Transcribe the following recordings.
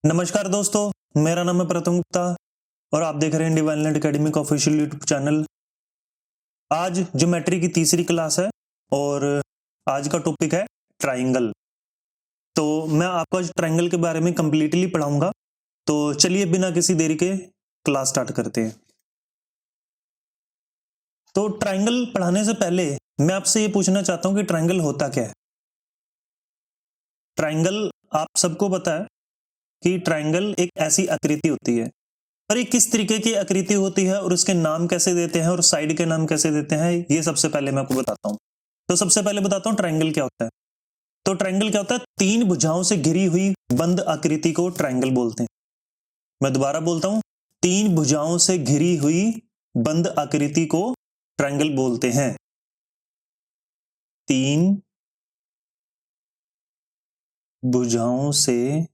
नमस्कार दोस्तों, मेरा नाम है प्रथम गुप्ता और आप देख रहे हैं डिवाइन लैंड एकेडमी का ऑफिशियल यूट्यूब चैनल। आज ज्योमेट्री की तीसरी क्लास है और आज का टॉपिक है ट्राइंगल। तो मैं आपको आज ट्राइंगल के बारे में कंप्लीटली पढ़ाऊंगा। तो चलिए बिना किसी देरी के क्लास स्टार्ट करते हैं। तो ट्राइंगल पढ़ाने से पहले मैं आपसे ये पूछना चाहता हूं कि ट्राइंगल होता क्या है। ट्राइंगल आप सबको पता है कि ट्राइंगल एक ऐसी आकृति होती है, पर ये किस तरीके की आकृति होती है और उसके नाम कैसे देते हैं और साइड के नाम कैसे देते हैं, ये सबसे पहले मैं आपको बताता हूं। तो सबसे पहले बताता हूं ट्राइंगल क्या होता है। तो ट्राइंगल क्या होता है? तीन भुजाओं से घिरी हुई बंद आकृति को ट्राइंगल बोलते हैं। मैं दोबारा बोलता हूं, तीन भुजाओं से घिरी हुई बंद आकृति को ट्राइंगल बोलते हैं। तीन भुजाओं से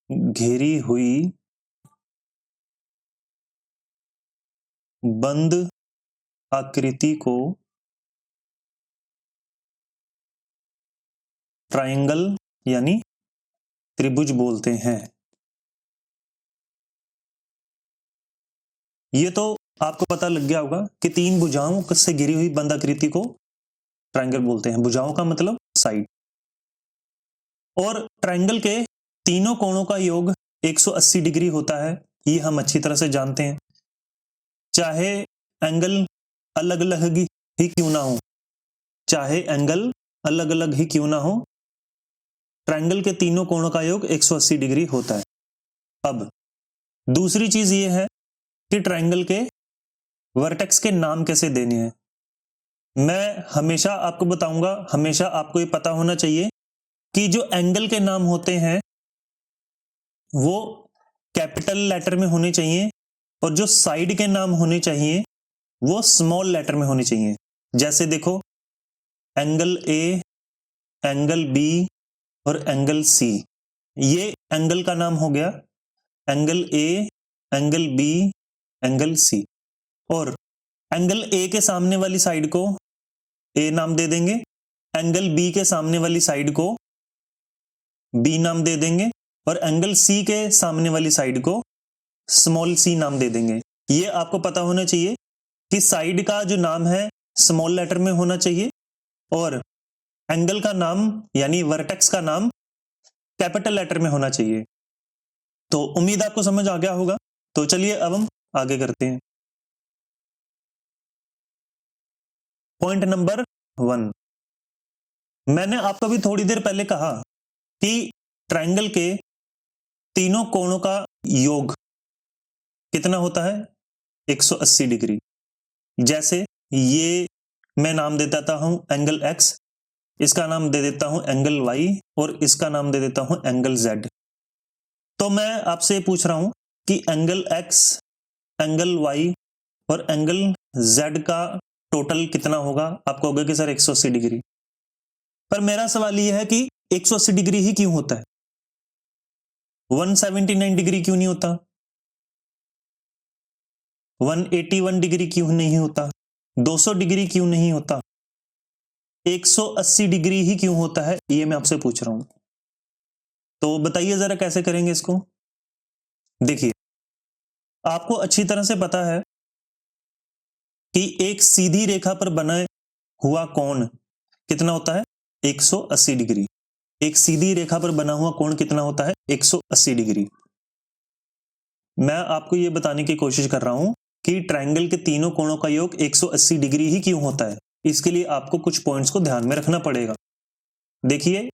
घिरी हुई बंद आकृति को ट्राइंगल यानी त्रिभुज बोलते हैं। ये तो आपको पता लग गया होगा कि तीन भुजाओं से घिरी हुई बंद आकृति को ट्राइंगल बोलते हैं। भुजाओं का मतलब साइड। और ट्राइंगल के तीनों कोणों का योग 180 डिग्री होता है, ये हम अच्छी तरह से जानते हैं। चाहे एंगल अलग अलग ही क्यों ना हो, चाहे एंगल अलग अलग ही क्यों ना हो, ट्राइंगल के तीनों कोणों का योग 180 डिग्री होता है। अब दूसरी चीज ये है कि ट्राइंगल के वर्टेक्स के नाम कैसे देने हैं। मैं हमेशा आपको बताऊंगा, हमेशा आपको ये पता होना चाहिए कि जो एंगल के नाम होते हैं वो कैपिटल लेटर में होने चाहिए और जो साइड के नाम होने चाहिए वो स्मॉल लेटर में होने चाहिए। जैसे देखो, एंगल ए, एंगल बी और एंगल सी, ये एंगल का नाम हो गया। Angle A, angle B, angle C. और एंगल ए के सामने वाली साइड को ए नाम दे देंगे, एंगल बी के सामने वाली साइड को बी नाम दे देंगे और एंगल सी के सामने वाली साइड को स्मॉल सी नाम दे देंगे। ये आपको पता होना चाहिए कि साइड का जो नाम है स्मॉल लेटर में होना चाहिए और एंगल का नाम यानी वर्टेक्स का नाम कैपिटल लेटर में होना चाहिए। तो उम्मीद आपको समझ आ गया होगा। तो चलिए अब हम आगे करते हैं। पॉइंट नंबर 1, मैंने आपको भी थोड़ी देर पहले कहा कि ट्राइंगल के तीनों कोणों का योग कितना होता है? 180 डिग्री। जैसे ये मैं नाम दे देता हूं एंगल एक्स, इसका नाम दे देता हूं एंगल वाई और इसका नाम दे देता हूं एंगल जेड। तो मैं आपसे पूछ रहा हूं कि एंगल एक्स, एंगल वाई और एंगल जेड का टोटल कितना होगा? आपको होगा कि सर 180 डिग्री। पर मेरा सवाल यह है कि 180 डिग्री ही क्यों होता है? 179 डिग्री क्यों नहीं होता? 181 डिग्री क्यों नहीं होता? 200 डिग्री क्यों नहीं होता? 180 डिग्री ही क्यों होता है? ये मैं आपसे पूछ रहा हूं। तो बताइए जरा कैसे करेंगे इसको। देखिए, आपको अच्छी तरह से पता है कि एक सीधी रेखा पर बना हुआ कोण कितना होता है? 180 डिग्री। एक सीधी रेखा पर बना हुआ कोण कितना होता है? 180 डिग्री। मैं आपको यह बताने की कोशिश कर रहा हूं कि ट्राइंगल के तीनों कोणों का योग 180 डिग्री ही क्यों होता है। इसके लिए आपको कुछ पॉइंट्स को ध्यान में रखना पड़ेगा। देखिए,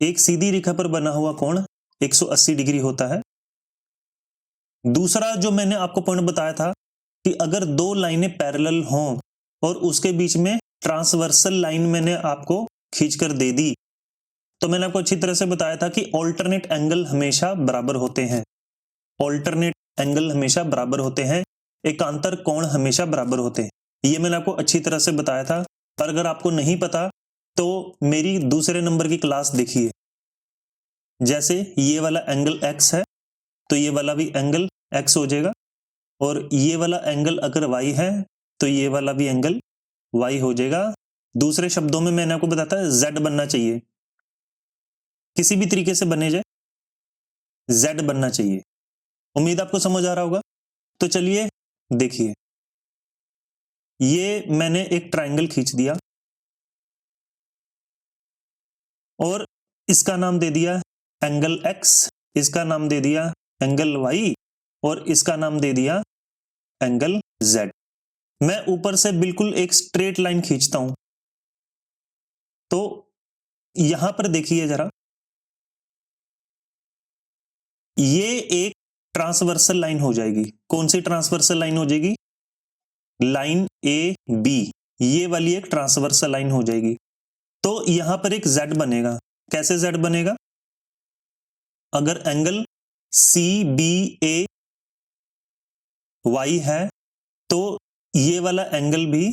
एक सीधी रेखा पर बना हुआ कोण 180 डिग्री होता है। दूसरा जो मैंने आपको पॉइंट बताया था कि अगर दो लाइनें पैरेलल हों और उसके बीच में ट्रांसवर्सल लाइन मैंने आपको खींचकर दे दी, तो मैंने आपको अच्छी तरह से बताया था कि ऑल्टरनेट एंगल हमेशा बराबर होते हैं। ऑल्टरनेट एंगल हमेशा बराबर होते हैं, एकांतर कोण हमेशा बराबर होते हैं। ये मैंने आपको अच्छी तरह से बताया था। पर अगर आपको नहीं पता तो मेरी दूसरे नंबर की क्लास देखिए। जैसे ये वाला एंगल एक्स है तो ये वाला भी एंगल एक्स हो जाएगा, और ये वाला एंगल अगर वाई है तो ये वाला भी एंगल वाई हो जाएगा। दूसरे शब्दों में मैंने आपको बताया था जेड बनना चाहिए, किसी भी तरीके से बने जाए Z बनना चाहिए। उम्मीद आपको समझ आ रहा होगा। तो चलिए देखिए, ये मैंने एक ट्रायंगल खींच दिया और इसका नाम दे दिया एंगल X, इसका नाम दे दिया एंगल Y और इसका नाम दे दिया एंगल Z। मैं ऊपर से बिल्कुल एक स्ट्रेट लाइन खींचता हूं, तो यहां पर देखिए जरा, ये एक ट्रांसवर्सल लाइन हो जाएगी। कौन सी ट्रांसवर्सल लाइन हो जाएगी? लाइन ए बी, ये वाली एक ट्रांसवर्सल लाइन हो जाएगी। तो यहां पर एक Z बनेगा। कैसे Z बनेगा? अगर एंगल CBA Y है तो ये वाला एंगल भी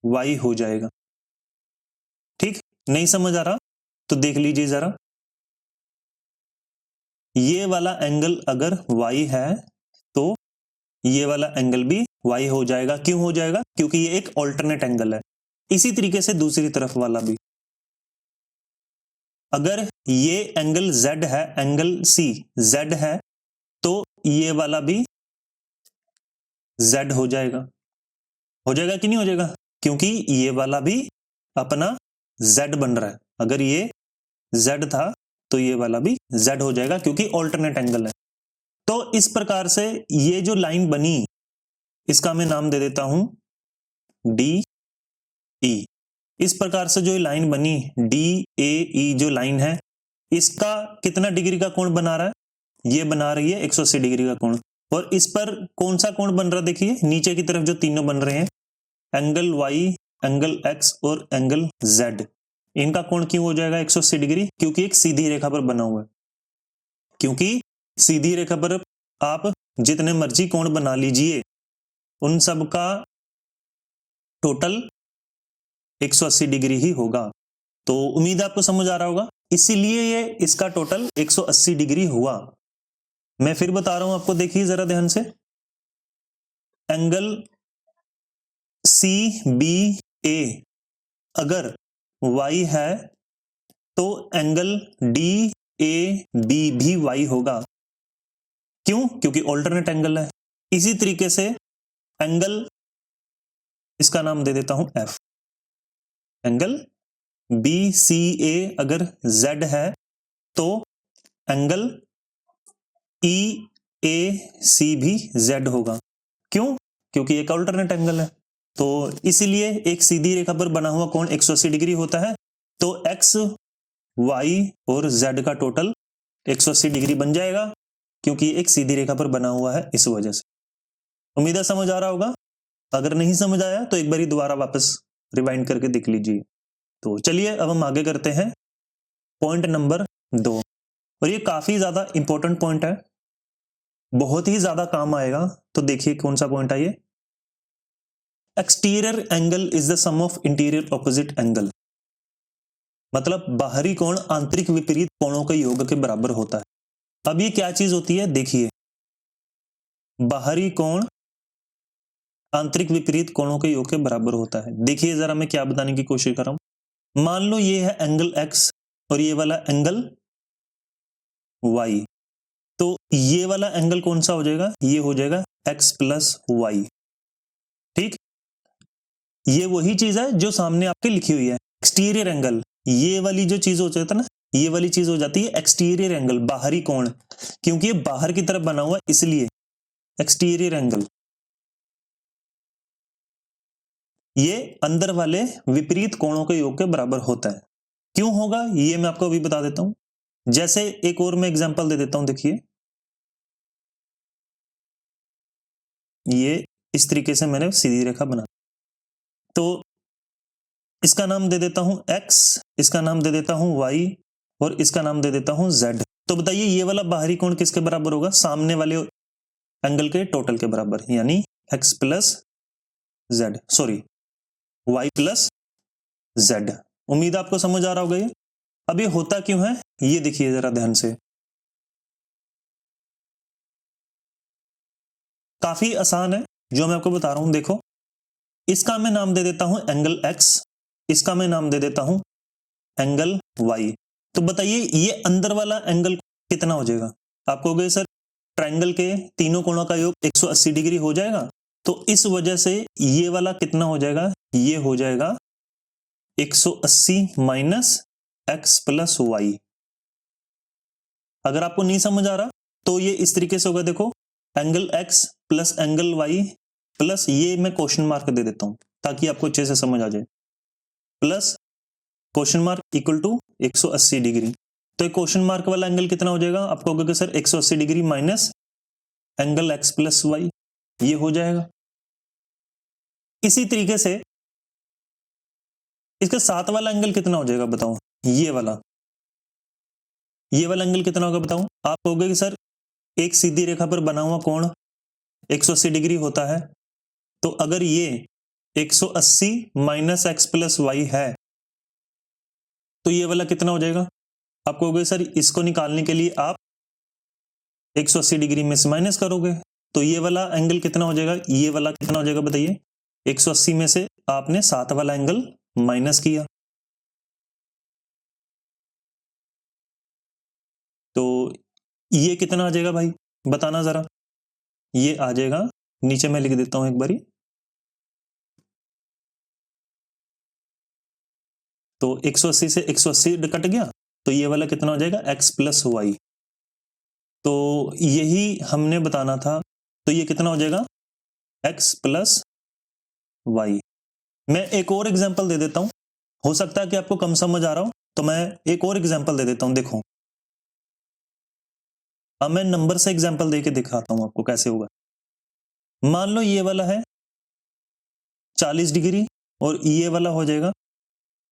Y हो जाएगा। ठीक, नहीं समझ आ रहा तो देख लीजिए जरा, ये वाला एंगल अगर Y है तो ये वाला एंगल भी Y हो जाएगा। क्यों हो जाएगा? क्योंकि ये एक ऑल्टरनेट एंगल है। इसी तरीके से दूसरी तरफ वाला भी, अगर ये एंगल Z है, एंगल C Z है, तो ये वाला भी Z हो जाएगा। हो जाएगा कि नहीं हो जाएगा? क्योंकि ये वाला भी अपना Z बन रहा है। अगर ये Z था तो ये वाला भी Z हो जाएगा, क्योंकि ऑल्टरनेट एंगल है। तो इस प्रकार से ये जो लाइन बनी, इसका मैं नाम दे देता हूं DE। इस प्रकार से जो लाइन बनी DAE जो लाइन है, इसका कितना डिग्री का कोण बना रहा है? ये बना रही है 180 डिग्री का कोण। और इस पर कौन सा कोण बन रहा है? देखिए नीचे की तरफ जो तीनों बन रहे हैं, एंगल Y, एंगल X और एंगल Z, इनका कोण क्यों हो जाएगा 180 डिग्री? क्योंकि एक सीधी रेखा पर बना हुआ है। क्योंकि सीधी रेखा पर आप जितने मर्जी कोण बना लीजिए, उन सब का टोटल 180 डिग्री ही होगा। तो उम्मीद आपको समझ आ रहा होगा, इसीलिए ये इसका टोटल 180 डिग्री हुआ। मैं फिर बता रहा हूं आपको, देखिए जरा ध्यान से, एंगल CBA अगर Y है तो एंगल DAB भी Y होगा। क्यों? क्योंकि ऑल्टरनेट एंगल है। इसी तरीके से एंगल, इसका नाम दे देता हूं F, एंगल BCA अगर Z है तो एंगल EAC भी Z होगा। क्यों? क्योंकि एक ऑल्टरनेट एंगल है। तो इसीलिए एक सीधी रेखा पर बना हुआ कोण 180 डिग्री होता है। तो X, Y और Z का टोटल 180 डिग्री बन जाएगा, क्योंकि एक सीधी रेखा पर बना हुआ है, इस वजह से। उम्मीद है समझ आ रहा होगा। अगर नहीं समझ आया तो एक बार दोबारा वापस रिवाइंड करके देख लीजिए। तो चलिए अब हम आगे करते हैं पॉइंट नंबर 2, और ये काफी ज्यादा इंपॉर्टेंट पॉइंट है, बहुत ही ज्यादा काम आएगा। तो देखिए कौन सा पॉइंट है ये। Exterior angle is the sum of interior opposite angle. मतलब बाहरी कोण आंतरिक विपरीत कोणों के योग के बराबर होता है। अब ये क्या चीज होती है? देखिए, बाहरी कोण आंतरिक विपरीत कोणों के योग के बराबर होता है। देखिए जरा मैं क्या बताने की कोशिश कर रहा हूं। मान लो ये है एंगल X और ये वाला एंगल Y, तो ये वाला एंगल कौन सा हो जाएगा? ये हो जाएगा X प्लस Y। ठीक, ये वही चीज है जो सामने आपके लिखी हुई है, एक्सटीरियर एंगल। ये वाली जो चीज हो जाता है ना, ये वाली चीज हो जाती है एक्सटीरियर एंगल, बाहरी कोण, क्योंकि ये बाहर की तरफ बना हुआ है, इसलिए एक्सटीरियर एंगल। ये अंदर वाले विपरीत कोणों के योग के बराबर होता है। क्यों होगा ये मैं आपको अभी बता देता हूं। जैसे एक और मैं एग्जांपल दे देता हूं। देखिए, ये इस तरीके से मैंने सीधी रेखा बना, तो इसका नाम दे देता हूं X, इसका नाम दे देता हूं Y और इसका नाम दे देता हूं Z। तो बताइए ये वाला बाहरी कोण किसके बराबर होगा? सामने वाले एंगल के टोटल के बराबर, यानी X plus Z, sorry Y plus Z। उम्मीद आपको समझ आ रहा होगा ये। अब ये होता क्यों है ये देखिए जरा ध्यान से। काफी आसान है जो मैं आपको बता रहा हूं। देखो, इसका मैं नाम दे देता हूं एंगल X, इसका मैं नाम दे देता हूं एंगल Y। तो बताइए ये अंदर वाला एंगल कितना हो जाएगा? आप कहोगे सर ट्रायंगल के तीनों कोणों का योग 180 डिग्री हो जाएगा, तो इस वजह से ये वाला कितना हो जाएगा, ये हो जाएगा 180 माइनस एक्स प्लस वाई। अगर आपको नहीं समझ आ रहा तो ये इस तरीके से होगा, देखो angle x plus angle y plus ये मैं क्वेश्चन मार्क दे देता हूं ताकि आपको अच्छे से समझ आ जाए, plus question mark equal to 180 degree. तो क्वेश्चन मार्क वाला एंगल कितना हो जाएगा, आप कहोगे कि sir 180 degree minus angle x plus y, ये हो जाएगा। इसी तरीके से इसका साथ वाला एंगल कितना हो जाएगा बताओ, ये वाला एंगल कितना होगा बताओ। आप कहोगे कि सर एक सीधी रेखा पर बना हुआ कोण 180 डिग्री होता है, तो अगर ये 180 माइनस एक्स प्लस वाई है तो ये वाला कितना हो जाएगा। आप कहोगे सर इसको निकालने के लिए आप 180 डिग्री में से माइनस करोगे, तो ये वाला एंगल कितना हो जाएगा, ये वाला कितना हो जाएगा बताइए। 180 में से आपने साथ वाला एंगल माइनस किया, तो ये कितना आ जाएगा भाई बताना जरा। ये आ जाएगा, नीचे मैं लिख देता हूं एक बारी, तो 180 से 180 कट गया, तो ये वाला कितना हो जाएगा x प्लस वाई। तो यही हमने बताना था, तो ये कितना हो जाएगा x प्लस वाई। मैं एक और एग्जांपल दे देता हूं, हो सकता है कि आपको कम समझ आ रहा हो, तो मैं एक और एग्जांपल दे देता हूं। देखो अब मैं नंबर से एग्जांपल देके दिखाता हूं आपको कैसे होगा। मान लो ये वाला है 40 डिग्री और ये वाला हो जाएगा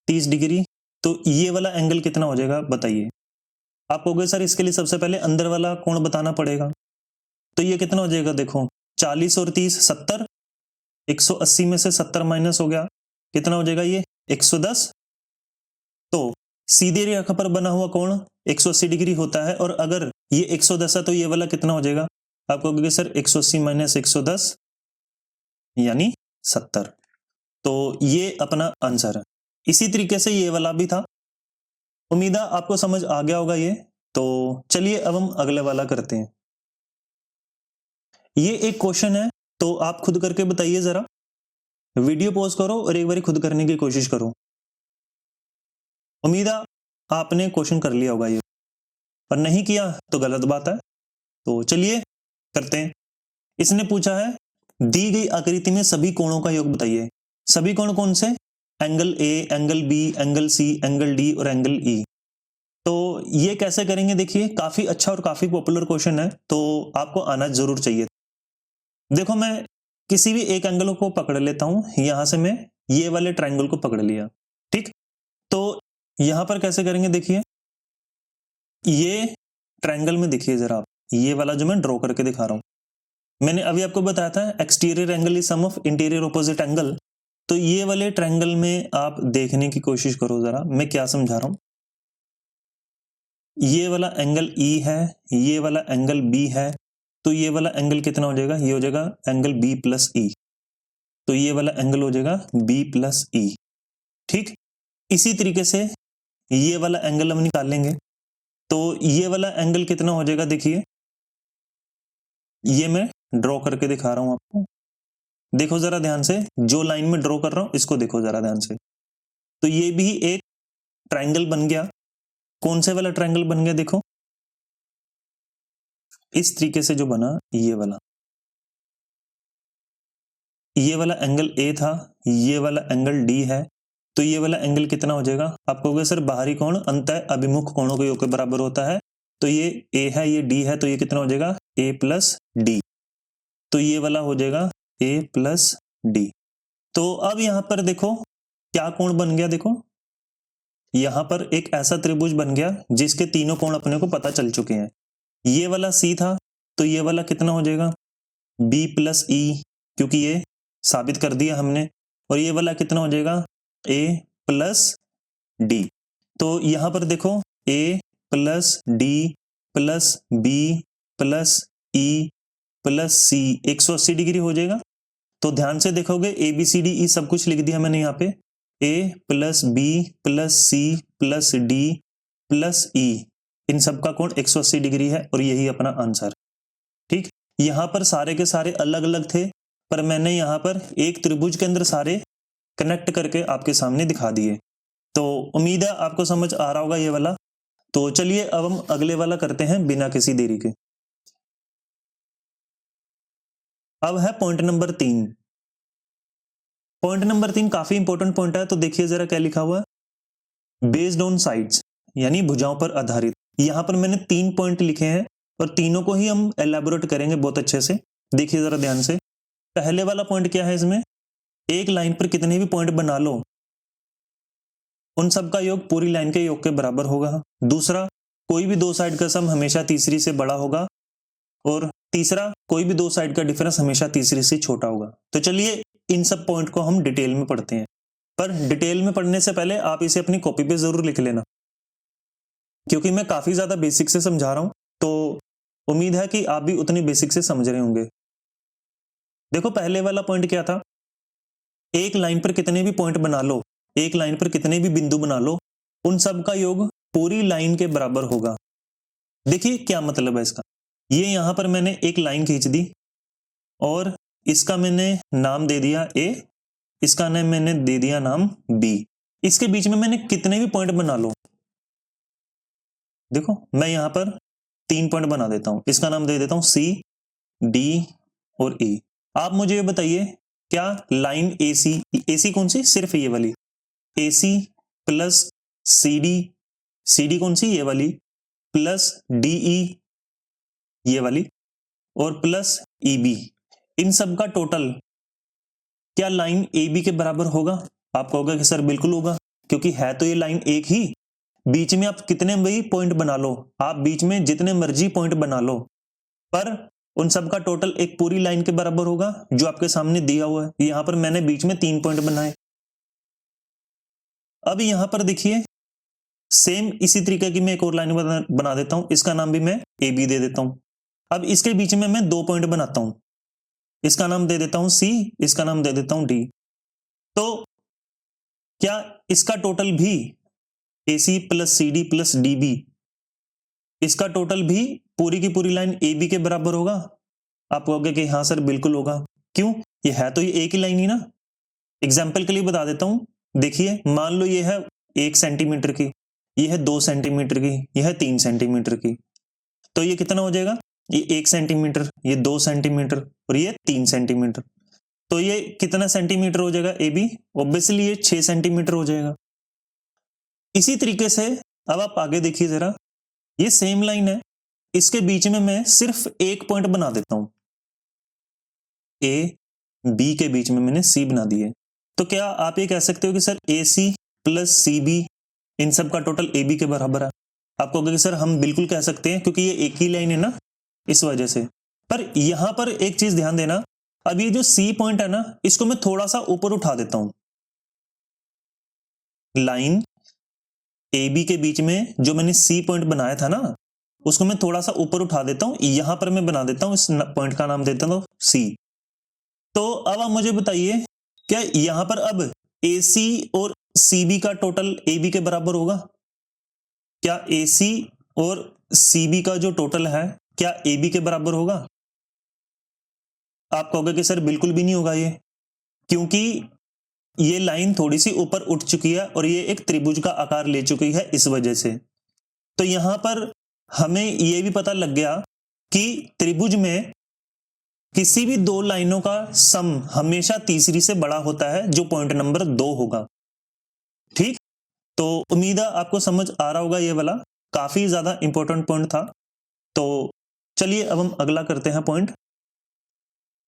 30 डिग्री, तो ये वाला एंगल कितना हो जाएगा बताइए। आप कहोगे सर इसके लिए सबसे पहले अंदर वाला कोण बताना पड़ेगा, तो ये कितना हो जाएगा, देखो 40 और 30 70, 180 में से 70 माइनस हो गया, कितना हो जाएगा ये 110। तो सीधी रेखा पर बना हुआ कोण 180 डिग्री होता है, और अगर ये 110 है तो ये वाला कितना हो जाएगा। आप कहोगे सर 180 माइनस 110 यानी 70। तो ये अपना आंसर है। इसी तरीके से ये वाला भी था। उम्मीद है आपको समझ आ गया होगा ये। तो चलिए अब हम अगले वाला करते हैं। ये एक क्वेश्चन है, तो आप खुद करके बताइए जरा, वीडियो पॉज करो और एक बार खुद करने की कोशिश करो। उम्मीद है आपने क्वेश्चन कर लिया होगा ये, पर नहीं किया तो गलत बात है। तो चलिए करते हैं। इसने पूछा है दी गई आकृति में सभी कोणों का योग बताइए। सभी कोण कौन से, angle A, angle B, angle C, angle D और एंगल ई। तो ये कैसे करेंगे, देखिए काफी अच्छा और काफी पॉपुलर क्वेश्चन है, तो आपको आना जरूर चाहिए। देखो मैं किसी भी एक एंगल को पकड़ लेता हूं, यहां से मैं ये वाले ट्रायंगल को पकड़ लिया, ठीक। तो यहां पर कैसे करेंगे, देखिए ये ट्रायंगल में देखिए जरा आप, ये वाला जो मैं ड्रॉ करके दिखा रहा हूं, मैंने अभी आपको बताया था exterior angle is sum of interior opposite angle. तो ये वाले ट्रायंगल में आप देखने की कोशिश करो जरा, मैं क्या समझा रहा हूं। ये वाला एंगल ई है, ये वाला एंगल बी है, तो ये वाला एंगल कितना हो जाएगा, ये हो जाएगा एंगल बी प्लस ई। तो ये वाला एंगल हो जाएगा बी प्लस ई, ठीक। इसी तरीके से ये वाला एंगल हम निकाल लेंगे, तो ये वाला एंगल कितना हो जाएगा, देखिए ये मैं ड्रॉ करके दिखा रहा हूं आपको, देखो जरा ध्यान से, जो लाइन में ड्रॉ कर रहा हूं इसको देखो जरा ध्यान से। तो ये भी एक ट्रायंगल बन गया। कौन से वाला ट्रायंगल बन गया, देखो इस तरीके से जो बना, ये वाला एंगल ए था, ये वाला एंगल डी है, तो ये वाला एंगल कितना हो जाएगा। आप कहोगे सर बाहरी कोण अंतः अभिमुख कोणों के योग के बराबर होता है, तो ये ए है, ये डी है, तो ये कितना हो जाएगा ए प्लस डी। तो ये वाला हो जाएगा ए प्लस डी। तो अब यहां पर देखो क्या कोण बन गया, देखो यहां पर एक ऐसा त्रिभुज बन गया जिसके तीनों कोण अपने को पता चल चुके हैं। ये वाला सी था, तो ये वाला कितना हो जाएगा बी प्लस ई, क्योंकि ये साबित कर दिया हमने। और ये वाला कितना हो जाएगा ए प्लस डी। तो यहां पर देखो A plus D plus B plus E plus C 180 degree हो जाएगा। तो ध्यान से देखोगे A B C D E सब कुछ लिख दिया मैंने यहाँ पे, A plus B plus C plus D plus E इन सब का कोण 180 डिग्री है और यही अपना आंसर। ठीक, यहां पर सारे के सारे अलग अलग थे, पर मैंने यहां पर एक त्रिभुज के अंदर सारे कनेक्ट करके आपके सामने दिखा दिए। तो उम्मीद है आपको समझ आ रहा होगा ये वाला। तो चलिए अब हम अगले वाला करते हैं बिना किसी देरी के। अब है पॉइंट नंबर 3। पॉइंट नंबर 3 काफी इंपॉर्टेंट पॉइंट है, तो देखिए जरा क्या लिखा हुआ है, बेस्ड ऑन साइड्स, यानी भुजाओं पर आधारित। यहां पर मैंने 3 पॉइंट लिखे हैं और तीनों को ही हम एलैबोरेट करेंगे बहुत अच्छे से। देखिए जरा ध्यान से। पहले वाला पॉइंट क्या है, इसमें एक लाइन पर कितने भी पॉइंट बना लो उन सब का योग पूरी लाइन के योग के बराबर होगा। दूसरा, कोई भी दो साइड का सम हमेशा तीसरी से बड़ा होगा। और तीसरा, कोई भी दो साइड का डिफरेंस हमेशा तीसरी से छोटा होगा। तो चलिए इन सब पॉइंट को हम डिटेल में पढ़ते हैं, पर डिटेल में पढ़ने से पहले आप इसे अपनी कॉपी पे जरूर लिख लेना, क्योंकि मैं काफी ज्यादा बेसिक से समझा रहा हूं, तो उम्मीद है कि आप भी उतनी बेसिक से समझ रहे होंगे। देखो पहले वाला पॉइंट क्या था, एक लाइन पर कितने भी पॉइंट बना लो, एक लाइन पर कितने भी बिंदु बना लो, उन सब का योग पूरी लाइन के बराबर होगा। देखिए क्या मतलब है इसका, ये यहां पर मैंने एक लाइन खींच दी और इसका मैंने नाम दे दिया ए, इसका नाम मैंने दे दिया नाम बी। इसके बीच में मैंने कितने भी पॉइंट बना लो, देखो मैं यहां पर 3 पॉइंट बना देता हूं, इसका नाम दे देता हूं सी, डी और ई। आप मुझे ये बताइए, क्या लाइन एसी, एसी कौन सी, सिर्फ ये वाली एसी प्लस सीडी, सीडी कौन सी, ये वाली, प्लस डीई ये वाली, और प्लस ईबी, इन सब का टोटल क्या लाइन ए बी के बराबर होगा? आप कहोगे कि सर बिल्कुल होगा, क्योंकि है तो ये लाइन एक ही। बीच में आप कितने भी पॉइंट बना लो, आप बीच में जितने मर्जी पॉइंट बना लो, पर उन सब का टोटल एक पूरी लाइन के बराबर होगा जो आपके सामने दिया हुआ है। यहां पर मैंने बीच में 3 पॉइंट बनाए। अब यहां पर देखिए सेम इसी तरीके की मैं एक और लाइन बना देता हूं, इसका नाम भी मैं ए बी दे देता हूं। अब इसके बीच में मैं 2 पॉइंट बनाता हूं, इसका नाम दे देता हूं सी, इसका नाम दे देता हूं डी। तो क्या इसका टोटल भी AC plus CD plus DB, इसका टोटल भी पूरी की पूरी लाइन AB के बराबर होगा? आप कहोगे कि हाँ सर बिल्कुल होगा। क्यों? ये है तो ये एक ही लाइन ही ना। एग्जाम्पल के लिए बता देता हूं, देखिए मान लो ये है 1 सेंटीमीटर की, ये है 2 सेंटीमीटर की, ये है 3 सेंटीमीटर की, तो ये कितना हो जाएगा, ये 1 सेंटीमीटर, ये 2 सेंटीमीटर और ये 3 सेंटीमीटर, तो ये कितना सेंटीमीटर हो जाएगा AB? ऑब्वियसली ये 6 सेंटीमीटर हो जाएगा। इसी तरीके से अब आप आगे देखिए जरा, ये सेम लाइन है, इसके बीच में मैं सिर्फ एक पॉइंट बना देता हूं, A B के बीच में मैंने C बना दिए। तो क्या आप ये कह सकते हो कि सर AC प्लस CB इन सब का टोटल AB के बराबर है? आप कहोगे कि सर हम बिल्कुल कह सकते हैं, क्योंकि ये एक ही लाइन है ना, इस वजह से। पर यहां पर एक चीज ध्यान देना, अब ये जो C पॉइंट है ना, इसको मैं थोड़ा सा ऊपर उठा देता हूं। लाइन AB के बीच में जो मैंने C पॉइंट बनाया था ना, उसको मैं थोड़ा सा ऊपर उठा देता हूं, यहां पर मैं बना देता हूं, इस पॉइंट का नाम देता हूं C। तो अब आप मुझे बताइए, क्या यहां पर अब AC और CB का टोटल AB के बराबर होगा? क्या AC और CB का जो टोटल है क्या AB के बराबर होगा? आप कहोगे कि सर बिल्कुल भी नहीं होगा ये, क्योंकि ये लाइन थोड़ी सी ऊपर उठ चुकी है और ये एक त्रिभुज का आकार ले चुकी है, इस वजह से। तो यहां पर हमें यह भी पता लग गया कि त्रिभुज में किसी भी दो लाइनों का सम हमेशा तीसरी से बड़ा होता है, जो पॉइंट नंबर 2 होगा। ठीक, तो उम्मीद है आपको समझ आ रहा होगा, ये वाला काफी ज्यादा इंपॉर्टेंट पॉइंट था। तो चलिए अब हम अगला करते हैं पॉइंट।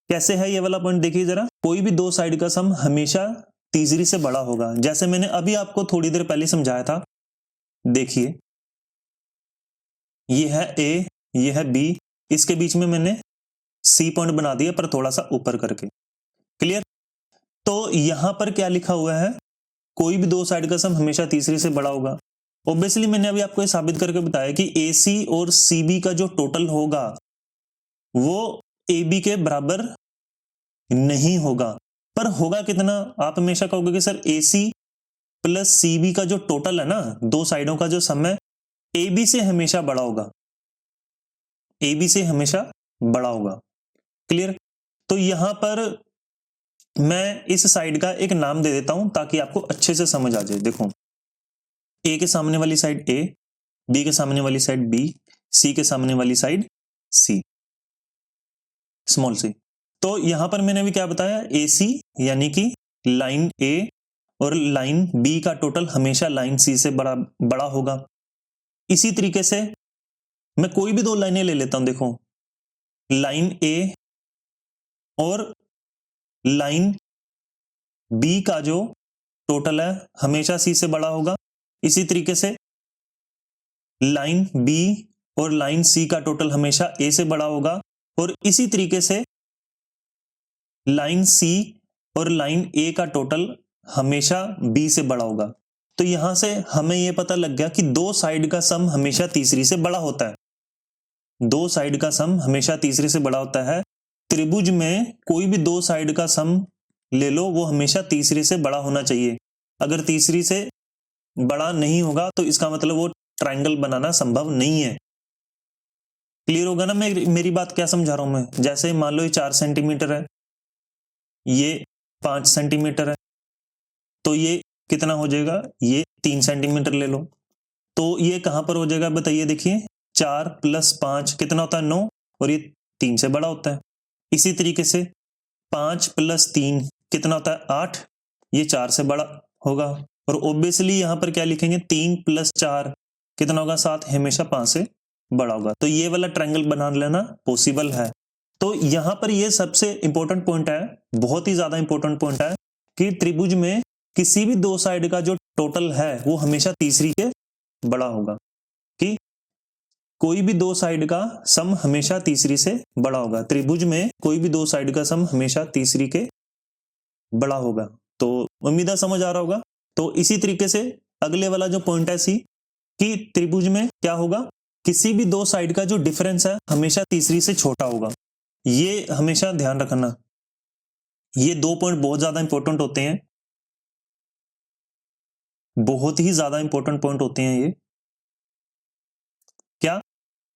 कैसे है ये वाला पॉइंट, देखिए जरा, कोई भी दो साइड का सम हमेशा तीसरी से बड़ा होगा, जैसे मैंने अभी आपको थोड़ी देर पहले समझाया था। देखिए ये है A, ये है B, इसके बीच में मैंने C पॉइंट बना दिया, पर थोड़ा सा ऊपर करके। क्लियर? तो यहां पर क्या लिखा हुआ है, कोई भी दो साइड का सम हमेशा तीसरी से बड़ा होगा। ऑब्वियसली मैंने अभी आपको ये साबित करके बताया कि AC और CB का जो टोटल होगा वो AB के बराबर नहीं होगा, पर होगा कितना? आप हमेशा कहोगे कि सर AC प्लस CB का जो टोटल है ना, दो साइडों का जो सम है, ए बी से हमेशा बड़ा होगा, ए बी से हमेशा बड़ा होगा। क्लियर? तो यहां पर मैं इस साइड का एक नाम दे देता हूं ताकि आपको अच्छे से समझ आ जाए। देखो, ए के सामने वाली साइड ए, बी के सामने वाली साइड बी, सी के सामने वाली साइड सी, स्मॉल सी। तो यहां पर मैंने अभी क्या बताया, ए सी यानी कि लाइन ए और लाइन बी का टोटल हमेशा लाइन सी से बड़ा होगा। इसी तरीके से मैं कोई भी दो लाइनें ले लेता हूं। देखो, लाइन ए और लाइन बी का जो टोटल है हमेशा सी से बड़ा होगा। इसी तरीके से लाइन बी और लाइन सी का टोटल हमेशा ए से बड़ा होगा, और इसी तरीके से लाइन सी और लाइन ए का टोटल हमेशा बी से बड़ा होगा। तो यहां से हमें यह पता लग गया कि दो साइड का सम हमेशा तीसरी से बड़ा होता है। दो साइड का सम हमेशा तीसरी से बड़ा होता है। त्रिभुज में कोई भी दो साइड का सम ले लो, वो हमेशा तीसरी से बड़ा होना चाहिए। अगर तीसरी से बड़ा नहीं होगा तो इसका मतलब वो ट्रायंगल बनाना संभव नहीं है। क्लियर होगा ना मेरी बात क्या समझा रहा हूं मैं? जैसे मान लो ये 4 सेंटीमीटर है, ये 5 सेंटीमीटर है, तो ये कितना हो जाएगा, ये 3 सेंटीमीटर ले लो। तो ये कहां पर हो जाएगा बताइए? देखिए, 4 + 5 कितना होता है, 9, और ये 3 से बड़ा होता है। इसी तरीके से 5 + 3 कितना होता है, 8, ये 4 से बड़ा होगा। और ऑब्वियसली यहां पर क्या लिखेंगे, 3 + 4 कितना होगा, 7, हमेशा 5 से बड़ा होगा। तो ये वाला ट्रायंगल बना लेना पॉसिबल है। तो यहां पर ये सबसे इंपॉर्टेंट पॉइंट है, बहुत ही ज्यादा इंपॉर्टेंट पॉइंट है कि त्रिभुज में किसी भी दो साइड का जो टोटल है वो हमेशा तीसरी के बड़ा होगा। कि कोई भी दो साइड का सम हमेशा तीसरी से बड़ा होगा। त्रिभुज में कोई भी दो साइड का सम हमेशा तीसरी के बड़ा होगा। तो उम्मीद है समझ आ रहा होगा। तो इसी तरीके से अगले वाला जो पॉइंट है सी, कि त्रिभुज में क्या होगा, किसी भी दो साइड का जो डिफरेंस है हमेशा तीसरी से छोटा होगा। ये हमेशा ध्यान रखना, ये दो पॉइंट बहुत ज्यादा इंपॉर्टेंट होते हैं, बहुत ही ज्यादा इंपॉर्टेंट पॉइंट होते हैं ये। क्या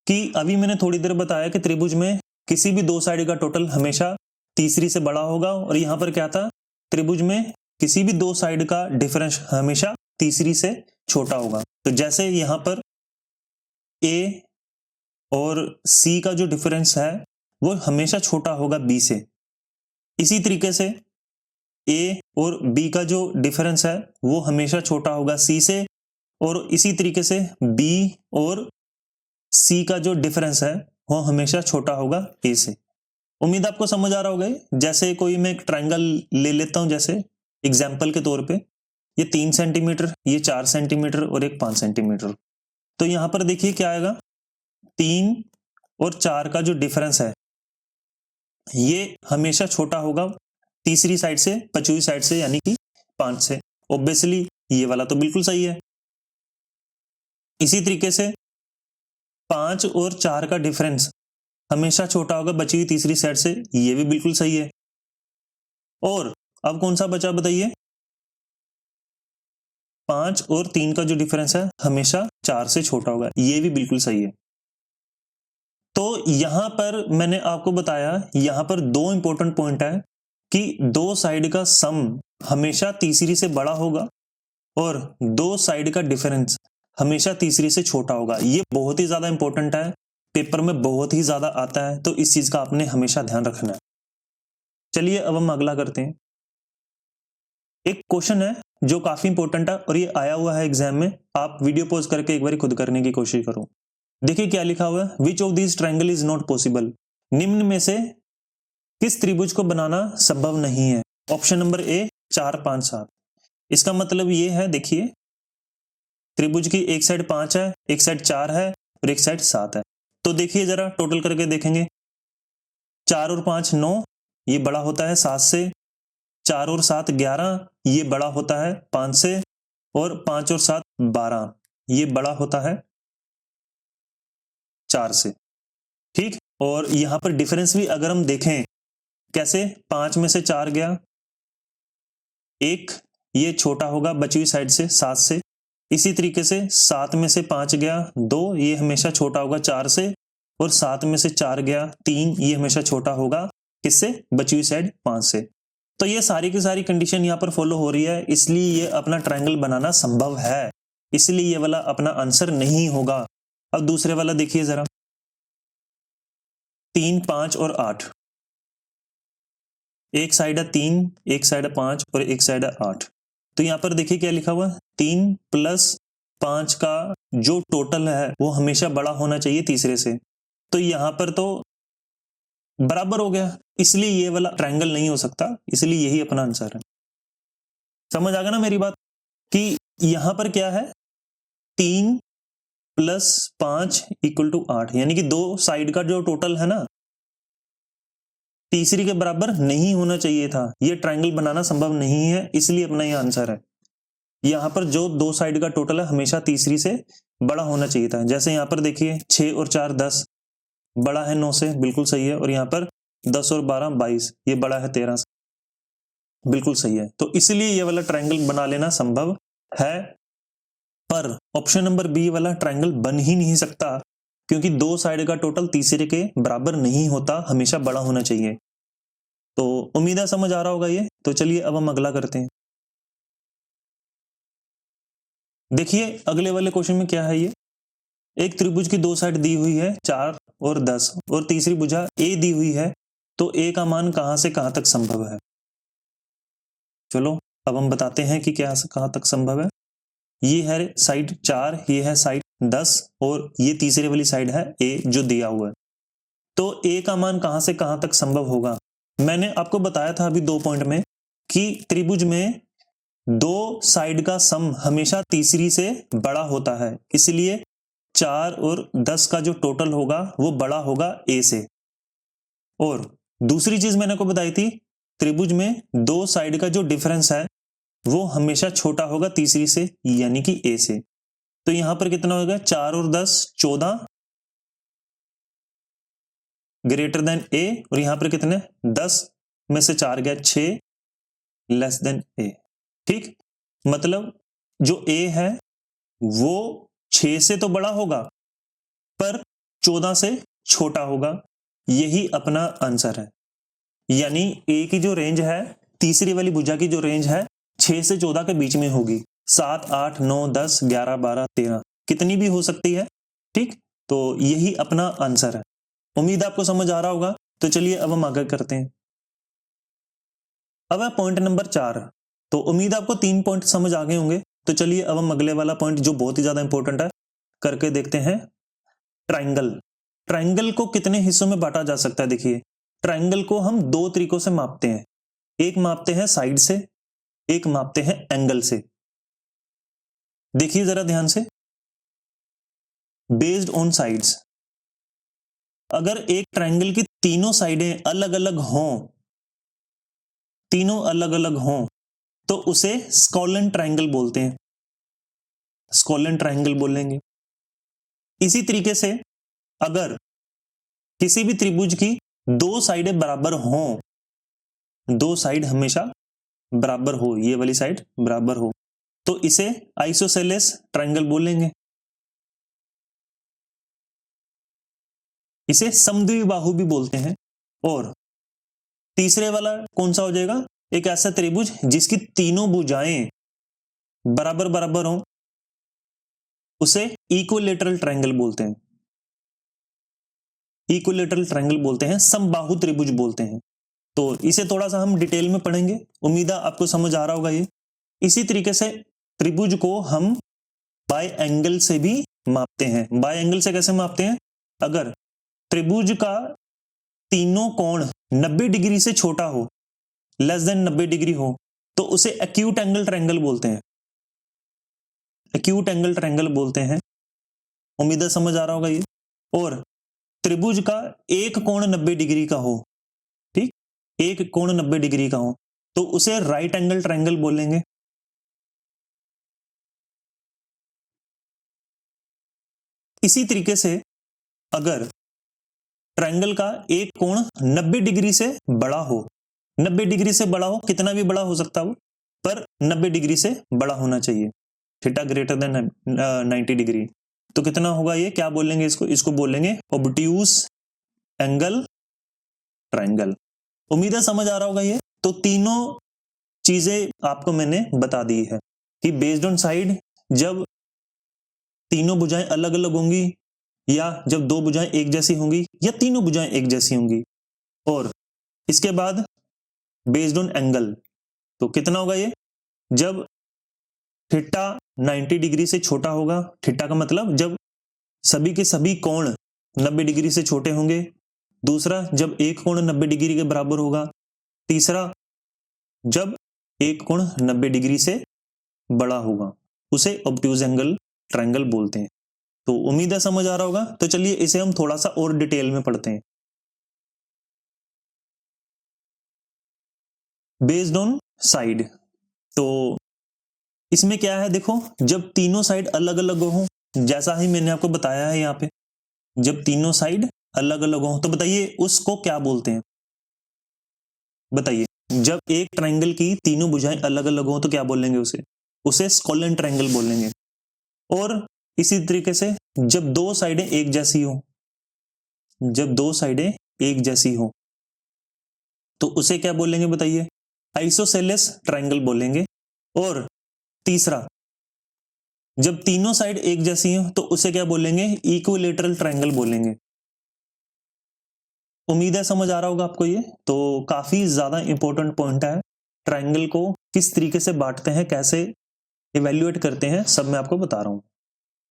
कि अभी मैंने थोड़ी देर बताया कि त्रिभुज में किसी भी दो साइड का टोटल हमेशा तीसरी से बड़ा होगा, और यहां पर क्या था, त्रिभुज में किसी भी दो साइड का डिफरेंस हमेशा तीसरी से छोटा होगा। तो जैसे यहां पर ए और सी का जो डिफरेंस है वो हमेशा छोटा होगा बी से, इसी तरीके से ए और बी का जो डिफरेंस है वो हमेशा छोटा होगा सी से, और इसी तरीके से बी और सी का जो डिफरेंस है वो हमेशा छोटा होगा ए से। उम्मीद आपको समझ आ रहा होगा। जैसे कोई मैं एक ट्रायंगल ले लेता हूं, जैसे एग्जाम्पल के तौर पे ये 3 सेंटीमीटर, ये 4 सेंटीमीटर और एक 5 सेंटीमीटर। तो यहां पर देखिए क्या आएगा, 3 और 4 का जो डिफरेंस है ये हमेशा छोटा होगा तीसरी साइड से, पचुई साइड से, यानी कि 5 से। ऑब्वियसली ये वाला तो बिल्कुल सही है। इसी तरीके से 5 और 4 का डिफरेंस हमेशा छोटा होगा बची हुई तीसरी साइड से, ये भी बिल्कुल सही है। और अब कौन सा बचा बताइए, 5 और 3 का जो डिफरेंस है हमेशा 4 से छोटा होगा, ये भी बिल्कुल सही है। तो यहां पर मैंने आपको बताया, यहां पर दो इंपॉर्टेंट पॉइंट है कि दो साइड का सम हमेशा तीसरी से बड़ा होगा और दो साइड का डिफरेंस हमेशा तीसरी से छोटा होगा। ये बहुत ही ज्यादा इंपॉर्टेंट है, पेपर में बहुत ही ज्यादा आता है, तो इस चीज का आपने हमेशा ध्यान रखना है। चलिए अब हम अगला करते हैं। एक क्वेश्चन है जो काफी इंपॉर्टेंट है और ये आया हुआ है एग्जाम में, आप वीडियो पॉज करके एक बार खुद करने की कोशिश करो। देखिए क्या लिखा हुआ है, which of this triangle is not possible, निम्न में से किस त्रिभुज को बनाना संभव नहीं है। Option number A 4, 5, 7। इसका मतलब ये है, देखिए त्रिभुज की एक साइड 5 है, एक साइड 4 है और एक साइड 7 है। तो देखिए जरा टोटल करके देखेंगे, 4 और 5 9, ये बड़ा होता है 7 से, 4 और 7 11, ये बड़ा होता है 5 से, और 5 और 7 12, ये बड़ा होता है 4 से। ठीक, और यहां पर डिफरेंस भी अगर हम देखें कैसे, 5 में से 4 गया, एक ये छोटा होगा बची हुई साइड से 7 से, इसी तरीके से 7 में से 5 गया 2, ये हमेशा छोटा होगा 4 से, और 7 में से 4 गया 3, ये हमेशा छोटा होगा किससे, बची हुई साइड 5 से। तो ये सारी की सारी कंडीशन यहाँ पर फॉलो हो रही है, इसलिए ये अपना ट्रायंगल बनाना संभव है, इसलिए ये वाला अपना आंसर नहीं होगा। अब दूसरे वाला देखिए जरा, 3, 5 और 8, एक साइड है 3, एक साइड है 5 और एक साइड है 8। तो यहां पर देखिए क्या लिखा हुआ है, 3 + 5 का जो टोटल है वो हमेशा बड़ा होना चाहिए तीसरे से। तो यहां पर तो बराबर हो गया, इसलिए ये वाला ट्रायंगल नहीं हो सकता, इसलिए यही अपना आंसर है। समझ आ गया ना मेरी बात, कि यहां पर क्या है, 3 + 5 = 8, यानी कि दो साइड का जो टोटल है ना तीसरी के बराबर नहीं होना चाहिए था, ये ट्रायंगल बनाना संभव नहीं है, इसलिए अपना ये आंसर है। यहां पर जो दो साइड का टोटल है हमेशा तीसरी से बड़ा होना चाहिए था। जैसे यहां पर देखिए 6 और 4 10, बड़ा है 9 से, बिल्कुल सही है। और यहां पर 10 और 12 22, ये बड़ा है 13 से, बिल्कुल सही है। तो इसलिए ये वाला ट्रायंगल बना लेना संभव है, पर ऑप्शन नंबर बी वाला ट्रायंगल बन ही नहीं सकता, क्योंकि दो साइड का टोटल तीसरे के बराबर नहीं होता, हमेशा बड़ा होना चाहिए। तो उम्मीद है समझ आ रहा होगा ये। तो चलिए अब हम अगला करते हैं। देखिए अगले वाले क्वेश्चन में क्या है, ये एक त्रिभुज की दो साइड दी हुई है 4 और 10, और तीसरी भुजा ए दी हुई है, तो ए का मान कहां से कहां तक संभव है। चलो अब हम बताते हैं कि क्या कहां तक संभव है। ये है साइड 4, ये है साइड 10, और ये तीसरे वाली साइड है ए जो दिया हुआ है। तो ए का मान कहां से कहां तक संभव होगा। मैंने आपको बताया था अभी 2 पॉइंट में कि त्रिभुज में दो साइड का सम हमेशा तीसरी से बड़ा होता है, इसलिए 4 और 10 का जो टोटल होगा वो बड़ा होगा ए से। और दूसरी चीज मैंने आपको बताई थी, त्रिभुज में दो साइड का जो डिफरेंस है वो हमेशा छोटा होगा तीसरी से, यानी कि ए से। तो यहां पर कितना होगा, 4 और 10 14 ग्रेटर देन ए, और यहां पर कितने 10 में से 4 गया 6 लेस देन ए। ठीक, मतलब जो ए है वो 6 से तो बड़ा होगा पर 14 से छोटा होगा, यही अपना आंसर है। यानी ए की जो रेंज है, तीसरी वाली भुजा की जो रेंज है 6 से 14 के बीच में होगी, 7 8 9 10 11 12 13 कितनी भी हो सकती है। ठीक, तो यही अपना आंसर है। उम्मीद आपको समझ आ रहा होगा। तो चलिए अब हम आगे करते हैं। अब है पॉइंट नंबर 4। तो उम्मीद आपको 3 पॉइंट समझ आ गए होंगे। तो चलिए अब हम अगले वाला पॉइंट जो बहुत ही ज्यादा इंपॉर्टेंट है करके देखते हैं। ट्राइंगल, ट्राइंगल को कितने हिस्सों में बांटा जा सकता है। देखिए ट्राइंगल को हम 2 तरीकों से मापते हैं, एक मापते हैं साइड से, एक मापते हैं एंगल से। देखिए जरा ध्यान से, बेस्ड ऑन साइड्स, अगर एक ट्राइंगल की तीनों साइडें अलग अलग हों, तीनों अलग अलग हों, तो उसे स्कॉलन ट्राइंगल बोलते हैं, स्कॉलन ट्राइंगल बोलेंगे। इसी तरीके से अगर किसी भी त्रिभुज की दो साइडें बराबर हों, दो साइड हमेशा बराबर हो, ये वाली साइड बराबर हो, तो इसे आइसोसेलेस ट्राइंगल बोलेंगे। इसे समद्विबाहु भी बोलते हैं। और तीसरे वाला कौन सा हो जाएगा, एक ऐसा त्रिभुज जिसकी तीनों भुजाएं बराबर बराबर हो, उसे इक्विलेटरल ट्राइंगल बोलते हैं, इक्विलेटरल ट्राइंगल बोलते हैं, समबाहु त्रिभुज बोलते हैं। तो इसे थोड़ा सा हम डिटेल में पढ़ेंगे, उम्मीद है आपको समझ आ रहा होगा ये। इसी तरीके से त्रिभुज को हम बाय एंगल से भी मापते हैं। बाय एंगल से कैसे मापते हैं, अगर त्रिभुज का तीनों कोण 90 डिग्री से छोटा हो, लेस देन 90 डिग्री हो, तो उसे एक्यूट एंगल ट्रायंगल बोलते हैं, एक्यूट एंगल ट्रायंगल बोलते हैं। उम्मीद है समझ आ रहा होगा ये। और त्रिभुज का एक कोण 90 डिग्री का हो, ठीक, एक कोण 90 डिग्री का हो, तो उसे राइट एंगल ट्रायंगल बोलेंगे। इसी तरीके से अगर ट्रायंगल का एक कोण 90 डिग्री से बड़ा हो, 90 डिग्री से बड़ा हो, कितना भी बड़ा हो सकता हो, पर 90 डिग्री से बड़ा होना चाहिए, थीटा ग्रेटर देन 90 डिग्री, तो कितना होगा ये, क्या बोलेंगे इसको बोलेंगे ऑब्ट्यूज एंगल ट्रायंगल। उम्मीद है समझ आ रहा होगा ये। तो तीनों चीजें आपको मैंने बता दी है कि बेस्ड ऑन साइड जब तीनों भुजाएं अलग अलग होंगी, या जब दो भुजाएं एक जैसी होंगी, या तीनों भुजाएं एक जैसी होंगी, और इसके बाद बेस्ड ऑन एंगल, तो कितना होगा ये, जब थीटा 90 डिग्री से छोटा होगा, थीटा का मतलब जब सभी के सभी कोण 90 डिग्री से छोटे होंगे, दूसरा जब एक कोण 90 डिग्री के बराबर होगा, तीसरा जब एक कोण 90 डिग्री से बड़ा होगा, उसे ऑब्ट्यूज एंगल ट्रायंगल बोलते हैं। तो उम्मीद है समझ आ रहा होगा। तो चलिए इसे हम थोड़ा सा और डिटेल में पढ़ते हैं। बेस्ड ऑन साइड, तो इसमें क्या है देखो, जब तीनों साइड अलग अलग हो, जैसा ही मैंने आपको बताया है यहाँ पे, जब तीनों साइड अलग अलग हो तो बताइए उसको क्या बोलते हैं, बताइए। जब एक ट्रायंगल की तीनों भुजाएं अलग अलग हो तो क्या बोलेंगे उसे स्कोलन ट्रायंगल बोलेंगे। और इसी तरीके से जब दो साइडें एक जैसी हो, जब दो साइडें एक जैसी हो तो उसे क्या बोलेंगे बताइए, आइसोसेलेस ट्रायंगल बोलेंगे। और तीसरा, जब तीनों साइड एक जैसी हो तो उसे क्या बोलेंगे, इक्विलेटरल ट्रायंगल बोलेंगे। उम्मीद है समझ आ रहा होगा आपको ये। तो काफी ज्यादा इंपॉर्टेंट पॉइंट है, ट्रायंगल को किस तरीके से बांटते हैं, कैसे इवेल्युएट करते हैं, सब मैं आपको बता रहा हूं।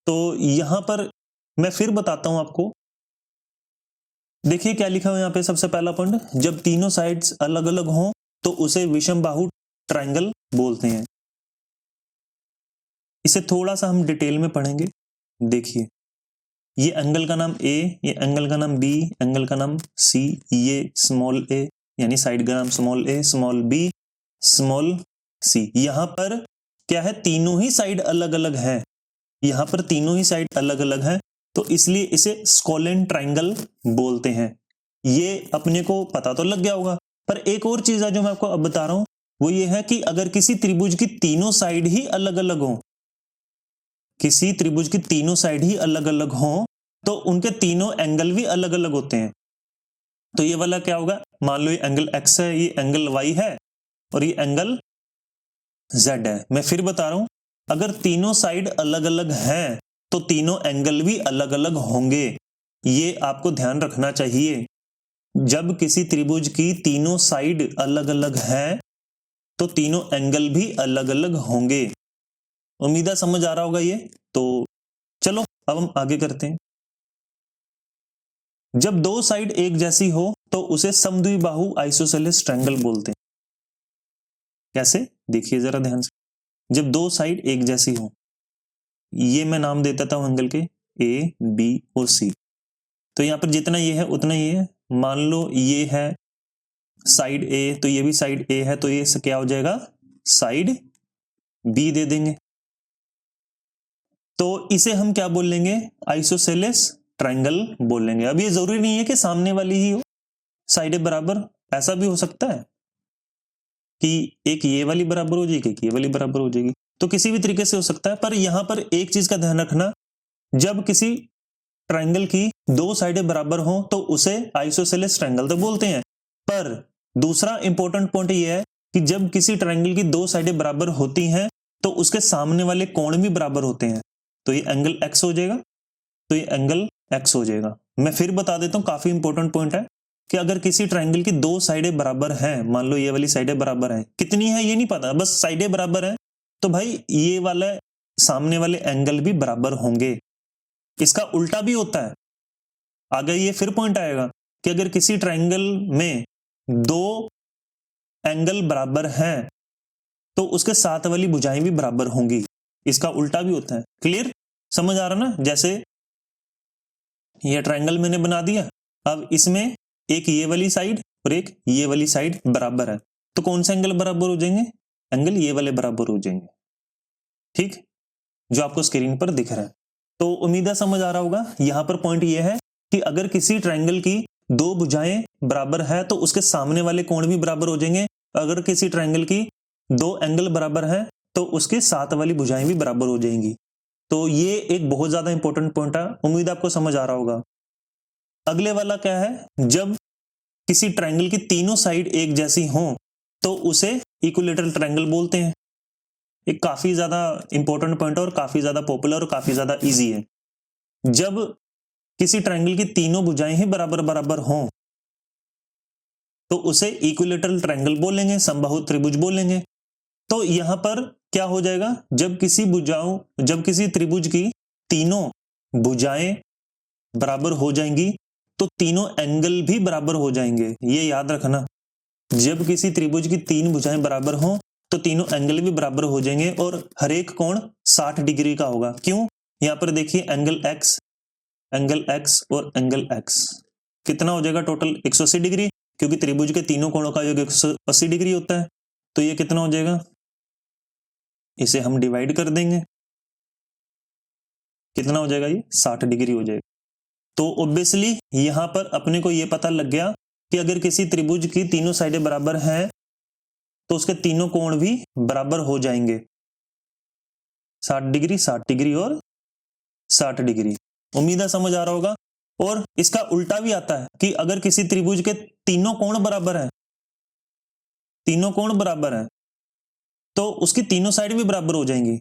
तो यहां पर मैं फिर बताता हूं आपको, देखिए क्या लिखा हुआ यहां पे। सबसे पहला पॉइंट, जब तीनों साइड्स अलग अलग हों तो उसे विषम बाहु ट्रायंगल बोलते हैं। इसे थोड़ा सा हम डिटेल में पढ़ेंगे। देखिए ये एंगल का नाम ए, ये एंगल का नाम बी, एंगल का नाम सी, ये स्मॉल ए यानी साइड का नाम स्मॉल ए, स्मॉल बी, स्मॉल सी। यहां पर क्या है, तीनों ही साइड अलग अलग है, यहां पर तीनों ही साइड अलग अलग है, तो इसलिए इसे स्कोलन ट्रायंगल बोलते हैं। ये अपने को पता तो लग गया होगा, पर एक और चीज है जो मैं आपको अब बता रहा हूं, वो ये है कि अगर किसी त्रिभुज की तीनों साइड ही अलग अलग हो, किसी त्रिभुज की तीनों साइड ही अलग अलग हो तो उनके तीनों एंगल भी अलग अलग होते हैं। तो ये वाला क्या होगा, मान लो ये एंगल एक्स है, ये एंगल वाई है, और ये एंगल जेड है। मैं फिर बता रहा हूं, अगर तीनों साइड अलग अलग हैं तो तीनों एंगल भी अलग अलग होंगे। ये आपको ध्यान रखना चाहिए। जब किसी त्रिभुज की तीनों साइड अलग अलग हैं तो तीनों एंगल भी अलग अलग होंगे। उम्मीद है समझ आ रहा होगा ये। तो चलो अब हम आगे करते हैं। जब दो साइड एक जैसी हो तो उसे समद्विबाहु आइसोसेलेस ट्रायंगल बोलते हैं। कैसे, देखिए जरा ध्यान से। जब दो साइड एक जैसी हो, ये मैं नाम दे देता हूं एंगल के, ए बी और सी। तो यहां पर जितना ये है उतना ये है। मान लो ये है साइड ए, तो ये भी साइड ए है, तो ये क्या हो जाएगा, साइड बी दे देंगे। तो इसे हम क्या बोलेंगे, आइसोसेलेस ट्रायंगल बोलेंगे। अब ये जरूरी नहीं है कि सामने वाली ही हो साइडें बराबर, ऐसा भी हो सकता है कि एक ये वाली बराबर हो जाएगी, एक ये वाली बराबर हो जाएगी, तो किसी भी तरीके से हो सकता है। पर यहां पर एक चीज का ध्यान रखना, जब किसी ट्रायंगल की दो साइडें बराबर हो तो उसे आइसोसेलेस ट्रायंगल तो बोलते हैं। पर दूसरा इंपॉर्टेंट पॉइंट यह है कि जब किसी ट्रायंगल की दो साइडें बराबर होती हैं तो उसके सामने वाले कोण भी बराबर होते हैं, तो ये एंगल एक्स हो जाएगा, तो ये एंगल एक्स हो जाएगा। मैं फिर बता देता हूं, काफी इंपॉर्टेंट पॉइंट है कि अगर किसी ट्रायंगल की दो साइडें बराबर हैं, मान लो ये वाली साइडें बराबर हैं, कितनी है ये नहीं पता, बस साइडें बराबर हैं, तो भाई ये वाला सामने वाले एंगल भी बराबर होंगे। इसका उल्टा भी होता है, आगे ये फिर पॉइंट आएगा कि अगर किसी ट्रायंगल में दो एंगल बराबर हैं तो उसके साथ वाली भुजाएं भी बराबर होंगी। इसका उल्टा भी होता है। क्लियर, समझ आ रहा ना। जैसे ये ट्रायंगल मैंने बना दिया, अब इसमें एक ये वाली साइड और एक ये वाली साइड बराबर है, तो कौन से एंगल बराबर हो जाएंगे, एंगल ये वाले बराबर हो जाएंगे। ठीक, जो आपको स्क्रीन पर दिख रहा है। तो उम्मीद है समझ आ रहा होगा। यहां पर पॉइंट ये है कि अगर किसी ट्रायंगल की दो भुजाएं बराबर है तो उसके सामने वाले कोण भी बराबर हो जाएंगे। अगर किसी ट्रायंगल की दो एंगल बराबर है तो उसके साथ वाली भुजाएं भी बराबर हो जाएंगी। तो ये एक बहुत ज्यादा इंपॉर्टेंट पॉइंट है, उम्मीद आपको समझ आ रहा होगा। अगले वाला क्या है, जब किसी ट्रायंगल की तीनों साइड एक जैसी हो तो उसे इक्विलैटरल ट्रायंगल बोलते हैं। एक काफी ज्यादा इंपॉर्टेंट पॉइंट है और काफी ज्यादा पॉपुलर और काफी ज्यादा इजी है। जब किसी ट्रायंगल की तीनों भुजाएं ही बराबर बराबर हों तो उसे इक्विलैटरल ट्रायंगल बोलेंगे, समबाहु त्रिभुज बोलेंगे। तो यहां पर क्या हो जाएगा, जब किसी त्रिभुज की तीनों भुजाएं बराबर हो जाएंगी तो तीनों एंगल भी बराबर हो जाएंगे। ये याद रखना, जब किसी त्रिभुज की तीन भुजाएं बराबर हों तो तीनों एंगल भी बराबर हो जाएंगे और हर एक कोण 60 डिग्री का होगा। क्यों, यहां पर देखिए एंगल एक्स और एंगल एक्स कितना हो जाएगा टोटल 180 डिग्री, क्योंकि त्रिभुज के तीनों कोणों का योग 180 डिग्री होता है। तो ये कितना हो जाएगा, इसे हम डिवाइड कर देंगे, कितना हो जाएगा, ये 60 डिग्री हो जाएगा। तो ऑब्वियसली यहां पर अपने को यह पता लग गया कि अगर किसी त्रिभुज की तीनों साइडें बराबर हैं तो उसके तीनों कोण भी बराबर हो जाएंगे, 60 डिग्री 60 डिग्री और 60 डिग्री। उम्मीद है समझ आ रहा होगा। और इसका उल्टा भी आता है कि अगर किसी त्रिभुज के तीनों कोण बराबर हैं, तीनों कोण बराबर हैं तो उसकी तीनों साइड भी बराबर हो जाएंगी।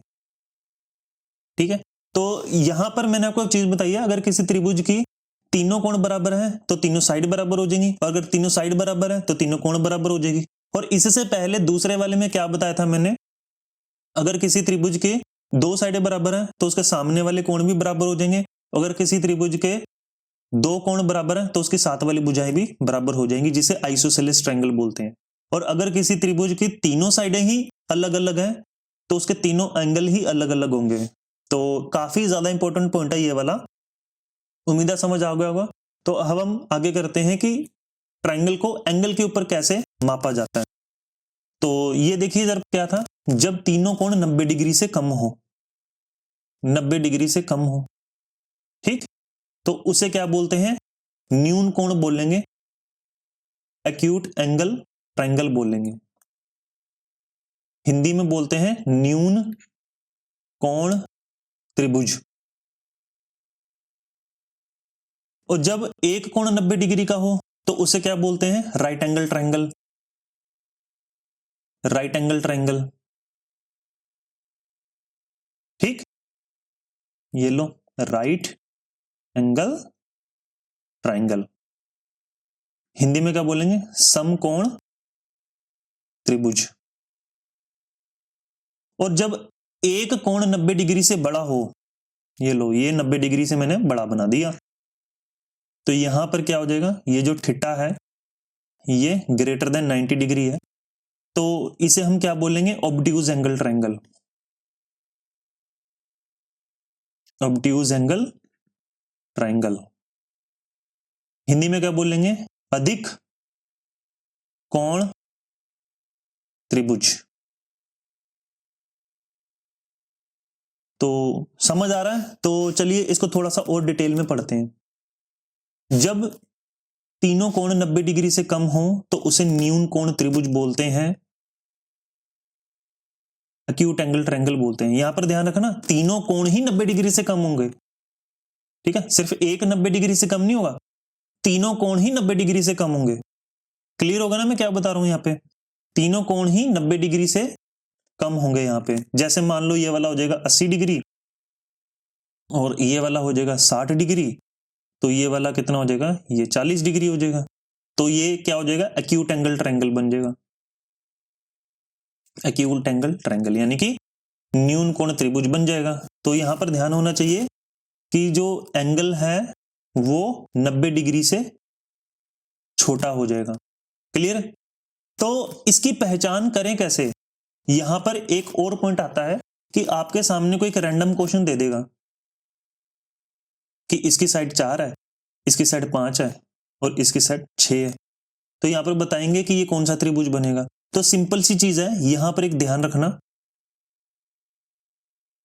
ठीक है, तो यहां पर मैंने आपको एक चीज बताई है, अगर किसी त्रिभुज की तीनों कोण बराबर हैं तो तीनों साइड बराबर हो जाएंगी, और अगर तीनों साइड बराबर है तो तीनों कोण बराबर हो जाएगी। और इससे पहले दूसरे वाले में क्या बताया था मैंने, अगर किसी त्रिभुज के दो साइडें बराबर हैं तो उसके सामने वाले कोण भी बराबर हो जाएंगे। अगर किसी त्रिभुज के दो कोण बराबर हैं तो उसकी साथ वाली भुजाएं भी बराबर हो जाएंगी, जिसे आइसोसेलेस ट्रायंगल बोलते हैं। और अगर किसी त्रिभुज की तीनों साइडें ही अलग अलग हैं तो उसके तीनों एंगल ही अलग अलग होंगे। तो काफी ज्यादा इंपॉर्टेंट पॉइंट है ये वाला, उम्मीद है समझ आ गया होगा। तो अब हम आगे करते हैं कि ट्रायंगल को एंगल के ऊपर कैसे मापा जाता है। तो ये देखिए जरा क्या था, जब तीनों कोण 90 डिग्री से कम हो, 90 डिग्री से कम हो, ठीक, तो उसे क्या बोलते हैं, न्यून कोण बोलेंगे, एक्यूट एंगल ट्रायंगल बोलेंगे, हिंदी में बोलते हैं न्यून कोण त्रिभुज। और जब एक कोण 90 डिग्री का हो तो उसे क्या बोलते हैं, right angle triangle, right angle triangle. ठीक, ये लो राइट एंगल ट्रायंगल, हिंदी में क्या बोलेंगे, समकोण त्रिभुज। और जब एक कोण 90 डिग्री से बड़ा हो, ये लो ये 90 डिग्री से मैंने बड़ा बना दिया, तो यहां पर क्या हो जाएगा, ये जो थीटा है ये ग्रेटर देन 90 डिग्री है, तो इसे हम क्या बोलेंगे, obtuse angle triangle, obtuse angle triangle. Hindi में क्या बोलेंगे, अधिक कोण त्रिभुज। तो समझ आ रहा है, तो चलिए इसको थोड़ा सा और डिटेल में पढ़ते हैं। जब तीनों कोण 90 डिग्री से कम हो तो उसे न्यून कोण त्रिभुज बोलते हैं, एक्यूट एंगल ट्रायंगल बोलते हैं। यहां पर ध्यान रखना, तीनों कोण ही 90 डिग्री से कम होंगे, ठीक है, सिर्फ एक 90 डिग्री से कम नहीं होगा, तीनों कोण ही 90 डिग्री से कम होंगे। क्लियर होगा ना मैं क्या बता रहा हूं, यहां पे तीनों कोण ही 90 डिग्री से कम होंगे। यहां पे जैसे मान लो ये वाला हो जाएगा 80 डिग्री और ये वाला हो जाएगा 60 डिग्री, तो ये वाला कितना हो जाएगा, ये 40 डिग्री हो जाएगा। तो ये क्या हो जाएगा, एक्यूट एंगल ट्रायंगल बन जाएगा, एक्यूट एंगल ट्रायंगल यानी कि न्यून कोण त्रिभुज बन जाएगा। तो यहां पर ध्यान होना चाहिए कि जो एंगल है वो 90 डिग्री से छोटा हो जाएगा। क्लियर, तो इसकी पहचान करें कैसे, यहां पर एक और पॉइंट आता है कि आपके सामने कोई एक रैंडम क्वेश्चन दे देगा कि इसकी साइड 4 है, इसकी साइड 5 है और इसकी साइड 6 है, तो यहां पर बताएंगे कि ये कौन सा त्रिभुज बनेगा। तो सिंपल सी चीज है, यहां पर एक ध्यान रखना,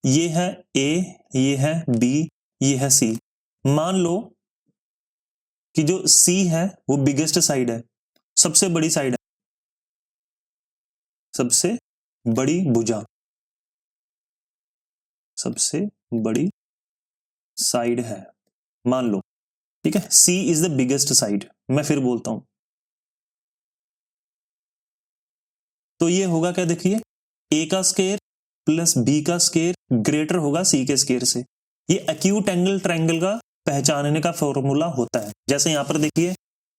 ये है ए, ये है बी, ये है सी। मान लो कि जो सी है वो बिगेस्ट साइड है, सबसे बड़ी साइड है, सबसे बड़ी भुजा, सबसे बड़ी साइड है, मान लो, ठीक है। सी इज द बिगेस्ट साइड, मैं फिर बोलता हूं, तो ये होगा क्या, देखिए ए का स्क्वायर प्लस बी का स्क्वायर ग्रेटर होगा सी के स्क्वायर से। ये एक्यूट एंगल ट्रायंगल का पहचानने का फॉर्मूला होता है। जैसे यहां पर देखिए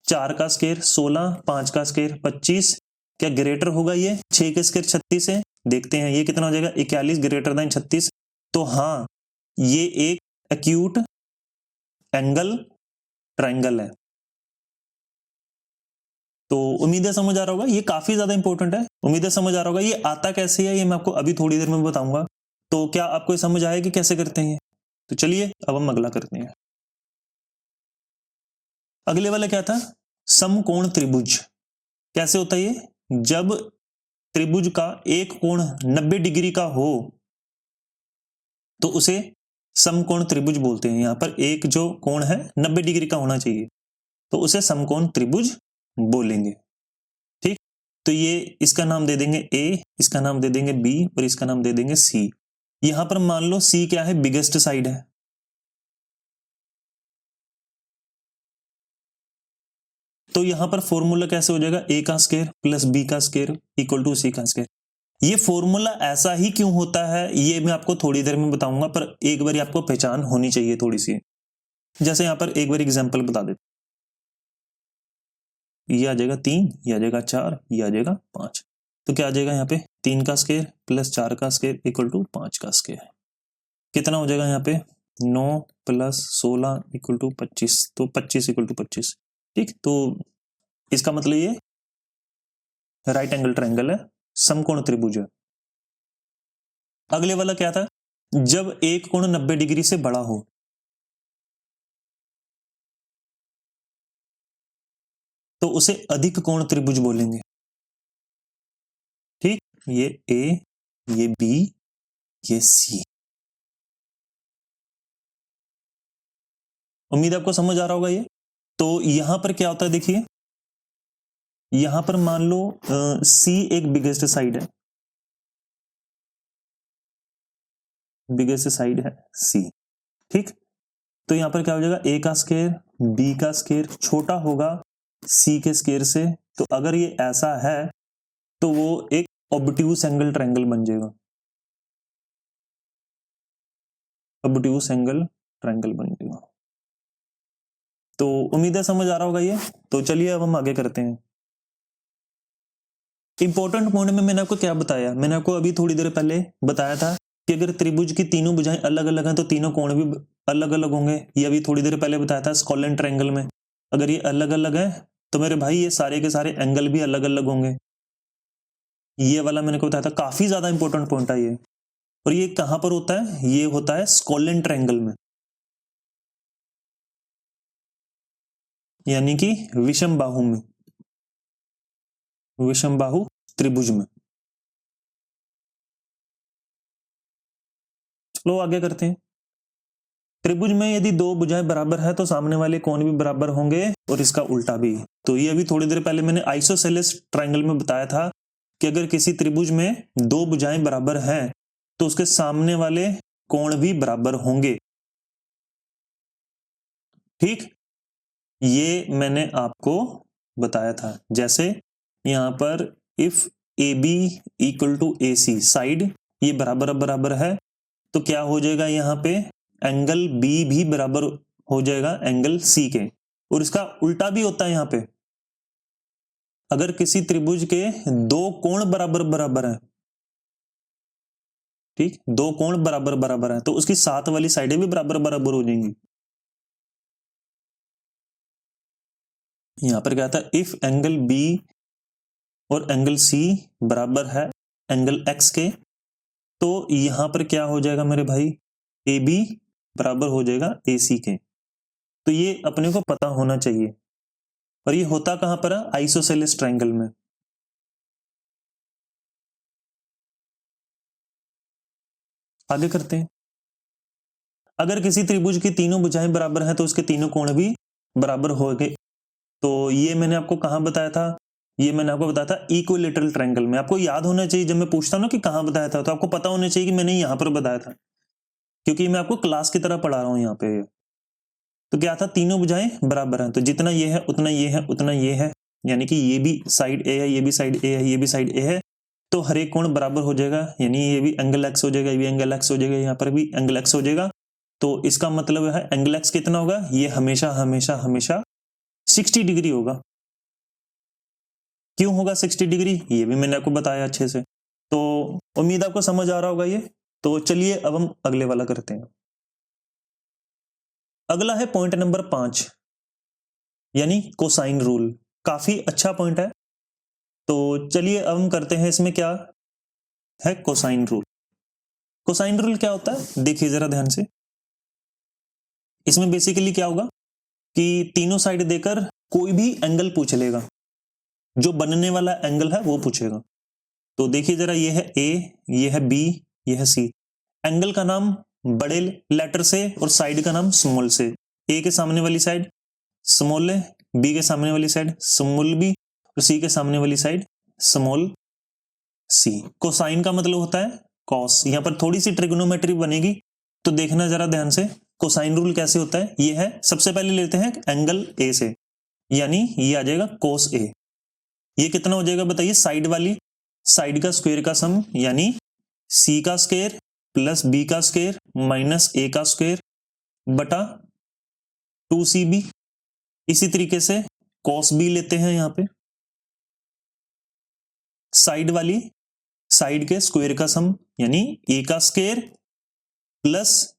4 का स्क्वायर 16, 5 का स्क्वायर 25, क्या ग्रेटर होगा ये 6 के स्क्वायर 36 है। देखते हैं ये कितना हो जाएगा, 41 ग्रेटर देन 36। तो हाँ, ये एक एक्यूट एंगल ट्रायंगल है। तो उम्मीद है समझ आ रहा होगा, ये काफी ज्यादा इंपॉर्टेंट है, उम्मीद है समझ आ रहा होगा। ये आता कैसे है ये मैं आपको अभी थोड़ी देर में बताऊंगा। तो क्या आपको समझ आया कि कैसे करते हैं? तो चलिए अब हम अगला करते हैं। अगले वाला क्या था, समकोण त्रिभुज। कैसे होता है ये, जब त्रिभुज का एक कोण 90 डिग्री का हो तो उसे समकोण त्रिभुज बोलते हैं। यहां पर एक जो कोण है 90 डिग्री का होना चाहिए, तो उसे समकोण त्रिभुज बोलेंगे, ठीक। तो ये इसका नाम दे देंगे ए, इसका नाम दे देंगे बी और इसका नाम दे देंगे सी। यहां पर मान लो सी क्या है, बिगेस्ट साइड है, तो यहां पर फॉर्मूला कैसे हो जाएगा, ए का स्क्वायर प्लस बी का स्क्वायर इक्वल टू सी का स्क्वायर। ये फॉर्मूला ऐसा ही क्यों होता है ये मैं आपको थोड़ी देर में बताऊंगा, पर एक बार आपको पहचान होनी चाहिए थोड़ी सी। जैसे यहां पर एक बार एग्जांपल बता देते, ये आ जाएगा 3, ये आ जाएगा 4, ये आ जाएगा 5। तो क्या आ जाएगा यहाँ पे, 3 का स्क्वायर प्लस 4 का स्क्वायर इक्वल टू 5 का स्क्वायर। कितना हो जाएगा यहाँ पे, 9 प्लस 16 इक्वल टू 25, तो 25 इक्वल टू 25, ठीक। तो इसका मतलब ये राइट एंगल ट्रायंगल है, समकोण त्रिभुज है। अगले वाला क्या था, जब एक कोण 90 डिग्री से बड़ा हो, तो उसे अधिक कोण त्रिभुज बोलेंगे, ठीक। ये ए, ये बी, ये सी। उम्मीद आपको समझ आ रहा होगा ये। तो यहां पर क्या होता है, देखिए यहां पर मान लो सी एक बिगेस्ट साइड है, बिगेस्ट साइड है सी, ठीक। तो यहां पर क्या हो जाएगा, ए का स्क्वायर बी का स्क्वायर छोटा होगा सी के स्क्वायर से। तो अगर ये ऐसा है तो वो एक ऑब्ट्यूज एंगल ट्रायंगल बन जाएगा, ऑब्ट्यूज एंगल ट्रायंगल बन जाएगा। तो उम्मीद है समझ आ रहा होगा ये। तो चलिए अब हम आगे करते हैं। इंपॉर्टेंट पॉइंट में मैंने आपको क्या बताया, मैंने आपको अभी थोड़ी देर पहले बताया था कि अगर त्रिभुज की तीनों भुजाएं अलग अलग हैं तो तीनों कोण भी अलग अलग होंगे। ये अभी थोड़ी देर पहले बताया था स्कॉलर ट्रायंगल में, अगर ये अलग अलग है तो मेरे भाई ये सारे के सारे एंगल भी अलग अलग होंगे। ये वाला मैंने को बताया था, काफी ज्यादा इंपॉर्टेंट पॉइंट है ये। और ये कहां पर होता है, ये होता है स्कॉलर ट्रायंगल में, यानी कि विषम बाहु में, विषम बाहु त्रिभुज में। चलो आगे करते हैं। त्रिभुज में यदि दो भुजाएं बराबर है तो सामने वाले कोण भी बराबर होंगे और इसका उल्टा भी। तो ये अभी थोड़ी देर पहले मैंने आइसोसेलेस ट्रायंगल में बताया था कि अगर किसी त्रिभुज में दो भुजाएं बराबर हैं तो उसके सामने वाले कोण भी बराबर होंगे, ठीक। ये मैंने आपको बताया था। जैसे यहां पर if A B equal to A C, side ये बराबर बराबर है तो क्या हो जाएगा, यहाँ पे एंगल बी भी बराबर हो जाएगा एंगल सी के। और इसका उल्टा भी होता है, यहाँ पे अगर किसी त्रिभुज के दो कोण बराबर बराबर हैं, ठीक, दो कोण बराबर बराबर हैं तो उसकी साथ वाली साइडें भी बराबर बराबर हो जाएंगी। यहां पर क्या था, इफ एंगल बी और एंगल सी बराबर है एंगल एक्स के, तो यहां पर क्या हो जाएगा मेरे भाई, ए बी बराबर हो जाएगा ए सी के। तो ये अपने को पता होना चाहिए। और ये होता कहां पर है, आइसोसेलेस ट्रायंगल में। आगे करते हैं। अगर किसी त्रिभुज की तीनों भुजाएं बराबर हैं तो उसके तीनों कोण भी बराबर होंगे। तो ये मैंने आपको कहां बताया था, ये मैंने आपको बताया था इक्विलैटरल ट्रायंगल में। आपको याद होना चाहिए, जब मैं पूछता हूं ना कि कहां बताया था तो आपको पता होना चाहिए कि मैंने यहां पर बताया था। क्योंकि मैं आपको क्लास की तरह पढ़ा रहा हूं यहाँ पे। तो क्या था, तीनों भुजाएं बराबर हैं, तो जितना ये है उतना ये है उतना ये है, यानी कि ये भी साइड ए है, ये भी साइड ए है, ये भी साइड ए है, तो हर एक कोण बराबर हो जाएगा, यानी ये भी एंगल एक्स हो जाएगा, ये भी एंगल एक्स हो जाएगा, यहाँ पर भी एंगल एक्स हो जाएगा। तो इसका मतलब है एंगल एक्स कितना होगा, ये हमेशा हमेशा हमेशा 60 डिग्री होगा। क्यों होगा 60 डिग्री, ये भी मैंने आपको बताया अच्छे से। तो उम्मीद आपको समझ आ रहा होगा ये। तो चलिए अब हम अगले वाला करते हैं। अगला है पॉइंट नंबर 5, यानी कोसाइन रूल। काफी अच्छा पॉइंट है। तो चलिए अब हम करते हैं, इसमें क्या है, कोसाइन रूल। कोसाइन रूल क्या होता है, देखिए जरा ध्यान से। इसमें बेसिकली क्या होगा कि तीनों साइड देकर कोई भी एंगल पूछ लेगा, जो बनने वाला एंगल है वो पूछेगा। तो देखिए जरा, ये है ए, ये है बी, ये है सी। एंगल का नाम बड़े लेटर से और साइड का नाम स्मॉल से। ए के सामने वाली साइड स्मॉल है, बी के सामने वाली साइड स्मॉल बी, और सी के सामने वाली साइड स्मॉल सी। कोसाइन का मतलब होता है कॉस। यहां पर थोड़ी सी ट्रिग्नोमेट्री बनेगी, तो देखना जरा ध्यान से। कोसाइन रूल कैसे होता है, ये है, सबसे पहले लेते हैं एंगल ए से, यानी ये आ जाएगा कोस ए। ये कितना हो जाएगा बताइए, साइड वाली साइड का स्क्वायर का सम, यानी सी का स्क्वायर प्लस बी का स्क्वायर माइनस ए का स्क्वायर बटा 2cb। इसी तरीके से कॉस बी लेते हैं, यहां पे साइड वाली साइड के स्क्वायर का सम, यानी ए का स्क्वायर प्लस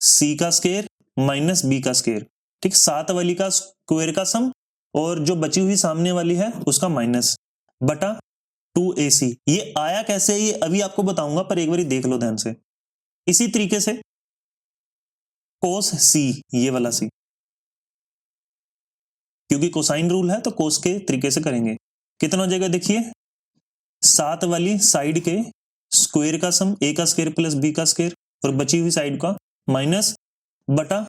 सी का स्क्वायर माइनस बी का स्क्वायर। ठीक, सात वाली का स्क्वायर का सम और जो बची हुई सामने वाली है उसका माइनस बटा 2ac। ये आया कैसे, ये अभी आपको बताऊंगा, पर एक बार देख लो ध्यान से। इसी तरीके से कोस सी, ये वाला सी, क्योंकि कोसाइन रूल है तो कोस के तरीके से करेंगे। कितना हो जाएगा देखिए, सात वाली साइड के स्क्वायर का सम, ए का स्क्वायर प्लस बी का स्क्वायर, और बची हुई साइड का माइनस बटा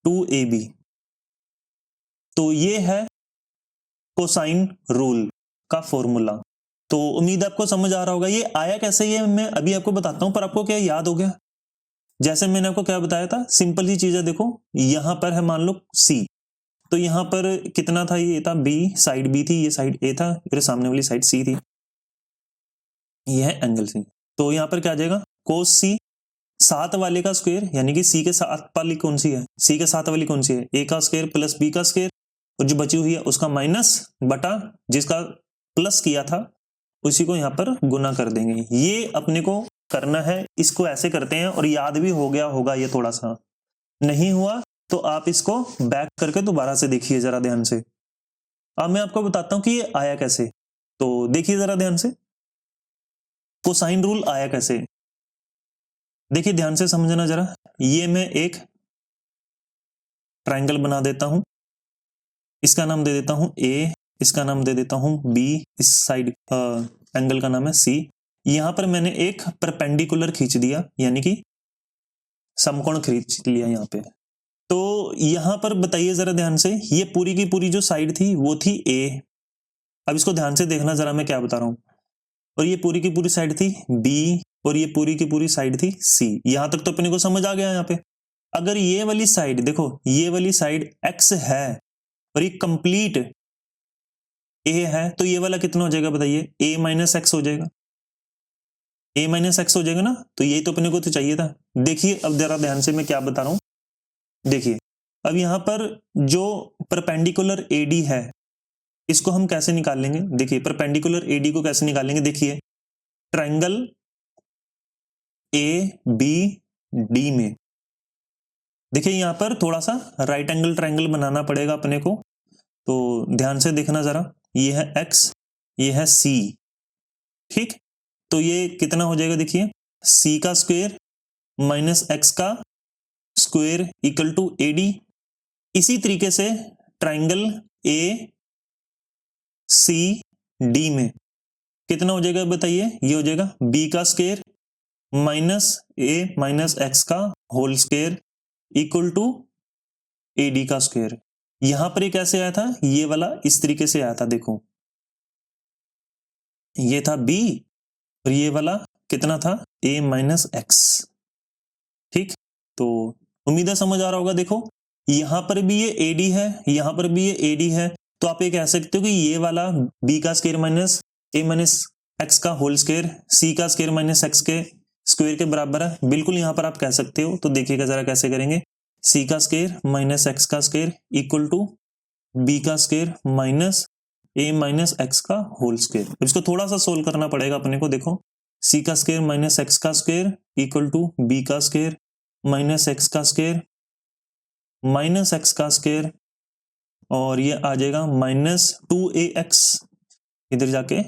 2ab। तो ये है कोसाइन रूल का फॉर्मूला। तो उम्मीद आपको समझ आ रहा होगा। ये आया कैसे, ये मैं अभी आपको बताता हूं, पर आपको क्या याद हो गया। जैसे मैंने आपको क्या बताया था, सिंपल ही चीज है। देखो यहां पर है मान लो सी, तो यहां पर कितना था, ये था बी, साइड बी थी, ये साइड ए था, फिर सामने वाली साइड सी थी, ये है एंगल सी। तो यहां पर क्या आ जाएगा, कोस सी, सात वाले का स्क्वायर, यानी कि सी के साथ वाली कौन सी है, सी के साथ वाली कौन सी है, ए का स्क्वायर प्लस बी का स्क्वायर, और जो बची हुई है उसका माइनस बटा जिसका प्लस किया था उसी को यहां पर गुना कर देंगे। ये अपने को करना है, इसको ऐसे करते हैं, और याद भी हो गया होगा ये थोड़ा सा। नहीं हुआ तो आप इसको बैक करके दोबारा से देखिए जरा ध्यान से। अब मैं आपको बताता हूं कि ये आया कैसे। तो देखिए जरा ध्यान से, कोसाइन रूल आया कैसे, देखिए ध्यान से समझना जरा। ये मैं एक ट्रायंगल बना देता हूं, इसका नाम दे देता हूं ए, इसका नाम दे देता हूं बी, इस साइड एंगल का नाम है सी। यहां पर मैंने एक परपेंडिकुलर खींच दिया, यानी कि समकोण खींच लिया यहां पे। तो यहां पर बताइए जरा ध्यान से, ये पूरी की पूरी जो साइड थी वो थी ए। अब इसको ध्यान से देखना जरा, मैं क्या बता रहा हूं। और ये पूरी की पूरी साइड थी बी, और ये पूरी की पूरी साइड थी सी। यहां तक तो अपने को समझ आ गया। यहाँ पे अगर ये वाली साइड देखो, ये वाली साइड एक्स है और ये कंप्लीट ए है, तो ये वाला कितना हो जाएगा बताइए, ए माइनस एक्स हो जाएगा, ए माइनस एक्स हो जाएगा ना। तो यही तो अपने को तो चाहिए था। देखिए अब जरा ध्यान से मैं क्या बता रहा हूं। देखिए अब यहां पर जो परपेंडिकुलर एडी है इसको हम कैसे निकाल लेंगे। देखिए परपेंडिकुलर एडी को कैसे निकालेंगे, देखिए ट्रायंगल ए बी डी में, देखिए यहां पर थोड़ा सा राइट एंगल ट्रायंगल बनाना पड़ेगा अपने को। तो ध्यान से देखना जरा, ये है एक्स, ये है सी, ठीक। तो ये कितना हो जाएगा देखिए, सी का स्क्वायर माइनस एक्स का स्क्वायर इक्वल टू एडी। इसी तरीके से ट्रायंगल ए सी डी में कितना हो जाएगा बताइए, ये हो जाएगा बी का square minus A minus x का whole square equal to AD का स्क्वायर। यहां पर ये कैसे आया था, ये वाला इस तरीके से आया था। देखो ये था बी और ये वाला कितना था, ए माइनस एक्स। ठीक, तो उम्मीद है समझ आ रहा होगा। देखो यहां पर भी ये AD है, यहां पर भी ये AD है, तो आप ये कह सकते हो कि ये वाला b का square minus a minus x का होल स्क्वायर c का स्क्वायर माइनस एक्स के स्क्वायर के बराबर है। बिल्कुल यहां पर आप कह सकते हो। तो देखिएगा जरा कैसे करेंगे। c का स्क्वायर माइनस एक्स का स्क्वायर इक्वल टू b का square minus a minus x का होल स्क्वायर। इसको थोड़ा सा सोल्व करना पड़ेगा अपने को। देखो c का स्क्वायर माइनस एक्स का स्क्वायर इक्वल टू b का स्क्वायर माइनस एक्स का स्क्वायर माइनस एक्स का स्क्वायर, और ये आ जाएगा माइनस 2ax, इधर जाके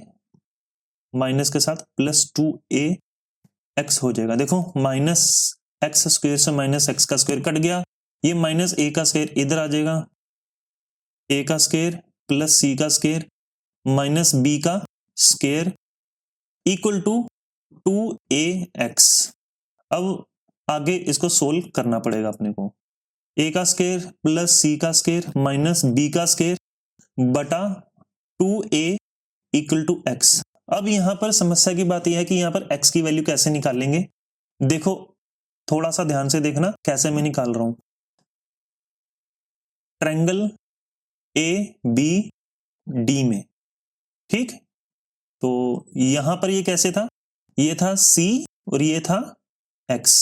माइनस के साथ प्लस 2ax हो जाएगा। देखो माइनस एक्स स्क्वायर से माइनस एक्स का स्क्वायर कट गया, ये माइनस a का स्क्वायर इधर आ जाएगा, a का स्क्वायर प्लस c का स्क्वायर माइनस b का स्क्वायर इक्वल टू 2ax। अब आगे इसको सोल्व करना पड़ेगा अपने को। a का स्क्वायर प्लस c का स्क्वायर माइनस b का स्क्वायर बटा 2a इक्वल टू x। अब यहां पर समस्या की बात यह है कि यहां पर x की वैल्यू कैसे निकालेंगे। देखो थोड़ा सा ध्यान से देखना कैसे मैं निकाल रहा हूं। ट्रायंगल ABD में, ठीक, तो यहां पर ये कैसे था, ये था C और ये था X,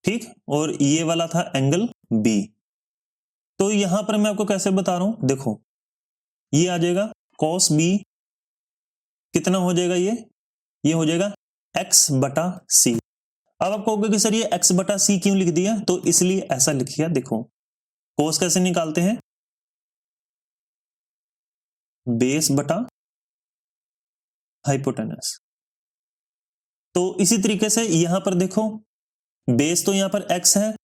ठीक, और ये वाला था एंगल B। तो यहां पर मैं आपको कैसे बता रहा हूं, देखो ये आ जाएगा cos B, कितना हो जाएगा ये हो जाएगा x बटा C। अब आप कहोगे कि सर ये x बटा C क्यों लिख दिया, तो इसलिए ऐसा लिख दिया। देखो cos कैसे निकालते हैं, बेस बटा हाइपोटेनस। तो इसी तरीके से यहां पर देखो बेस तो यहां पर x है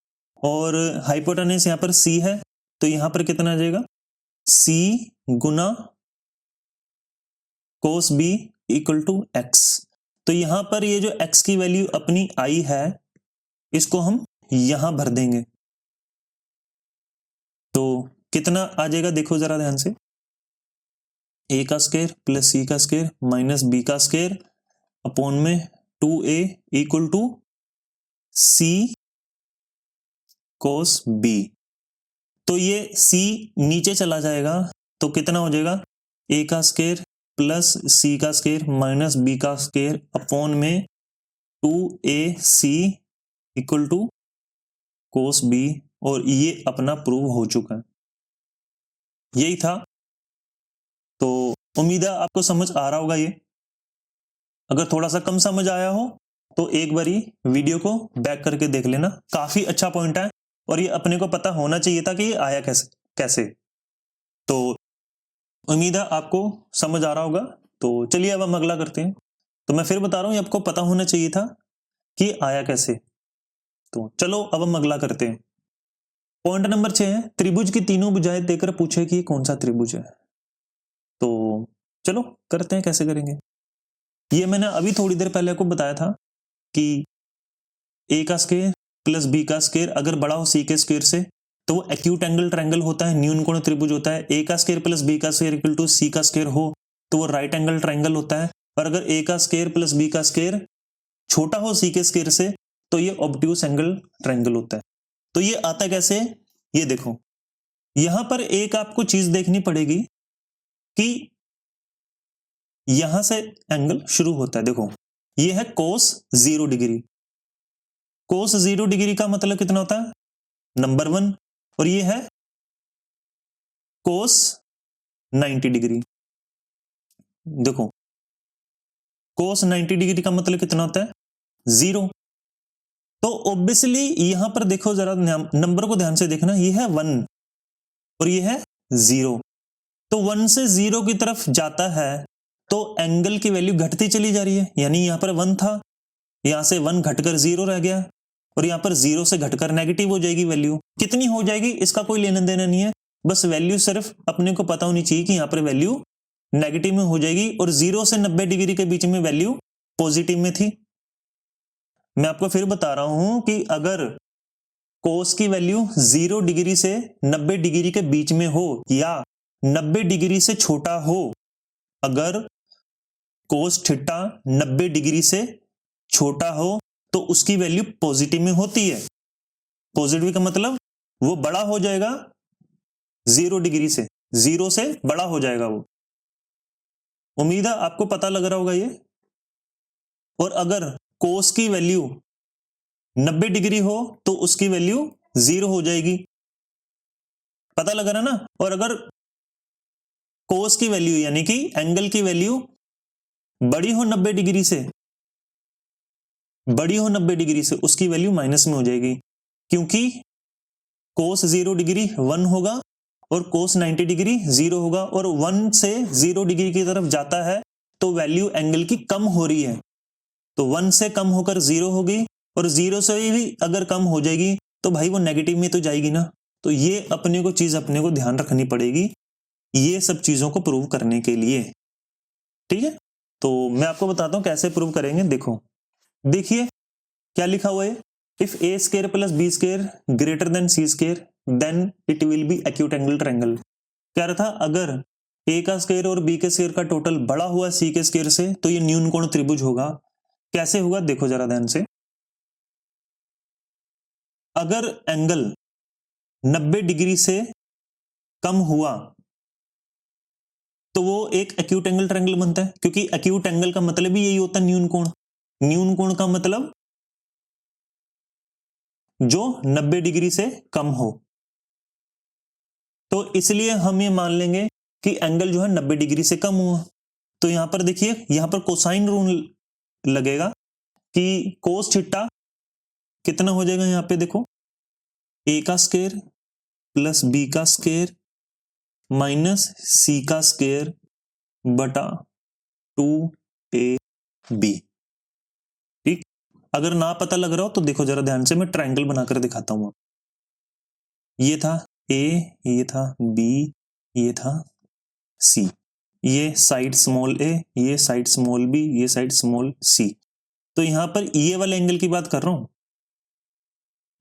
और हाइपोटेनस यहां पर C है, तो यहां पर कितना आ जाएगा C गुना cos B equal to x। तो यहां पर ये जो x की वैल्यू अपनी आई है इसको हम यहां भर देंगे, तो कितना आ जाएगा देखो जरा ध्यान से, a का स्क्वायर प्लस c का स्क्वायर माइनस b का स्क्वायर अपॉन में 2a equal to c cos b। तो ये c नीचे चला जाएगा तो कितना हो जाएगा a का स्क्वायर प्लस c का स्क्वायर माइनस b का स्क्वायर अपॉन में 2ac equal to cos b, और ये अपना प्रूव हो चुका है। यही था। तो उम्मीद है आपको समझ आ रहा होगा ये। अगर थोड़ा सा कम समझ आया हो तो एक बारी वीडियो को बैक करके देख लेना, काफी अच्छा पॉइंट है और ये अपने को पता होना चाहिए था कि ये आया कैसे। तो उम्मीद है आपको समझ आ रहा होगा। तो चलिए अब हम अगला करते हैं। तो मैं फिर बता रहा हूं ये आपको पता होना चाहिए था कि आया कैसे। तो चलो अब हम अगला करते हैं। पॉइंट नंबर 6 है, त्रिभुज की तीनों भुजाएं देकर पूछे कि कौन सा त्रिभुज है। तो चलो करते हैं, कैसे करेंगे। ये मैंने अभी थोड़ी देर पहले आपको बताया था कि a का स्क्वायर प्लस b का स्क्वायर अगर बड़ा हो c के स्क्वायर से तो वो एक्यूट एंगल ट्रायंगल होता है, न्यून कोण त्रिभुज होता है। a का स्क्वायर प्लस b का स्क्वायर इक्वल टू c का स्क्वायर हो तो वो राइट एंगल ट्रायंगल होता है। और अगर a का स्क्वायर प्लस b का स्क्वायर छोटा हो c के स्क्वायर से तो ये ऑब्ट्यूस एंगल ट्रायंगल होता है। तो ये आता कैसे, ये देखो यहां पर एक आपको चीज देखनी पड़ेगी कि यहां से एंगल शुरू होता है। देखो ये है cos 0 डिग्री। cos 0 डिग्री का मतलब कितना होता है, नंबर 1, और ये है cos 90 डिग्री। देखो cos 90 डिग्री का मतलब कितना होता है, 0। तो ऑब्वियसली यहां पर देखो जरा नंबर को ध्यान से देखना, ये है 1 और ये है 0। तो 1 से 0 की तरफ जाता है तो एंगल की वैल्यू घटती चली जा रही है। यानी यहां पर 1 था, यहां से 1 घटकर 0 रह गया और यहां पर 0 से घटकर नेगेटिव हो जाएगी। वैल्यू कितनी हो जाएगी इसका कोई लेना देना नहीं है, बस वैल्यू सिर्फ अपने को पता होनी चाहिए कि यहां पर वैल्यू नेगेटिव में हो जाएगी और 0 से 90 डिग्री के बीच में वैल्यू पॉजिटिव में थी। मैं आपको फिर बता रहा हूं कि अगर कोस की वैल्यू 0 डिग्री से 90 डिग्री के बीच में हो या 90 डिग्री से छोटा हो, अगर कोस थीटा 90 डिग्री से छोटा हो तो उसकी वैल्यू पॉजिटिव में होती है। पॉजिटिव का मतलब वो बड़ा हो जाएगा 0 डिग्री से, 0 से बड़ा हो जाएगा वो। उम्मीद है आपको पता लग रहा होगा ये। और अगर कोस की वैल्यू 90 डिग्री हो तो उसकी वैल्यू 0 हो जाएगी, पता लग रहा ना। और अगर कोस की वैल्यू यानी कि एंगल की वैल्यू बड़ी हो 90 डिग्री से, बड़ी हो 90 डिग्री से, उसकी वैल्यू माइनस में हो जाएगी, क्योंकि कोस 0 डिग्री 1 होगा और कोस 90 डिग्री 0 होगा, और 1 से 0 डिग्री की तरफ जाता है तो वैल्यू एंगल की कम हो रही है, तो 1 से कम होकर 0 होगी, और 0 से भी अगर कम हो जाएगी तो भाई वो नेगेटिव में तो जाएगी ना। तो ये अपने को ध्यान रखनी पड़ेगी ये सब चीजों को प्रूव करने के लिए, ठीक है। तो मैं आपको बताता हूं कैसे प्रूव करेंगे। देखो, देखिए क्या लिखा हुआ है, if A square plus B square greater than C square then it will be acute angle triangle. क्या रहा था, अगर ए का स्क्वायर और बी के स्क्वायर का टोटल बड़ा हुआ सी के स्क्वायर से तो ये न्यून कोण त्रिभुज होगा। कैसे होगा देखो जरा ध्यान से, अगर एंगल 90 डिग्री से कम हुआ तो वो एक एक्यूट एंगल ट्रायंगल बनता है, क्योंकि एक्यूट एंगल का मतलब ही यही होता है न्यून कोण। न्यून कोण का मतलब जो 90 डिग्री से कम हो। तो इसलिए हम ये मान लेंगे कि एंगल जो है 90 डिग्री से कम हुआ। तो यहां पर देखिए, यहां पर कोसाइन रूल लगेगा कि कोस थीटा कितना हो जाएगा, यहां पे देखो ए का स्क्वायर प्लस बी का स्क्वायर माइनस सी का स्क्वायर बटा 2ab। ठीक, अगर ना पता लग रहा हो तो देखो जरा ध्यान से, मैं ट्रायंगल बनाकर दिखाता हूं। ये था ए, ये था बी, ये था सी, ये साइड स्मॉल ए, ये साइड स्मॉल बी, ये साइड स्मॉल सी। तो यहां पर ये वाले एंगल की बात कर रहा हूं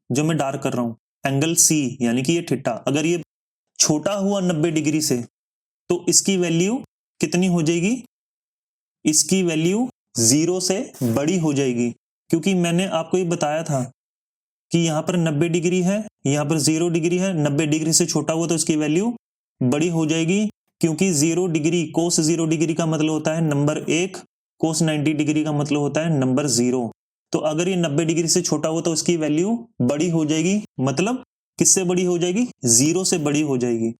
जो मैं डार्क कर रहा हूं, एंगल सी यानी कि ये थीटा, अगर ये छोटा हुआ 90 डिग्री से तो इसकी वैल्यू कितनी हो जाएगी, इसकी वैल्यू 0 से बड़ी हो जाएगी, क्योंकि मैंने आपको ये बताया था कि यहां पर 90 डिग्री है, यहां पर 0 डिग्री है, 90 डिग्री से छोटा हुआ तो इसकी वैल्यू बड़ी हो जाएगी, क्योंकि 0 डिग्री कोस 0 डिग्री का मतलब होता है नंबर 1, कोस 90 डिग्री का मतलब होता है नंबर 0। तो अगर ये 90 डिग्री से छोटा हुआ तो इसकी वैल्यू बड़ी हो जाएगी, मतलब किससे बड़ी हो जाएगी, 0 से बड़ी हो जाएगी।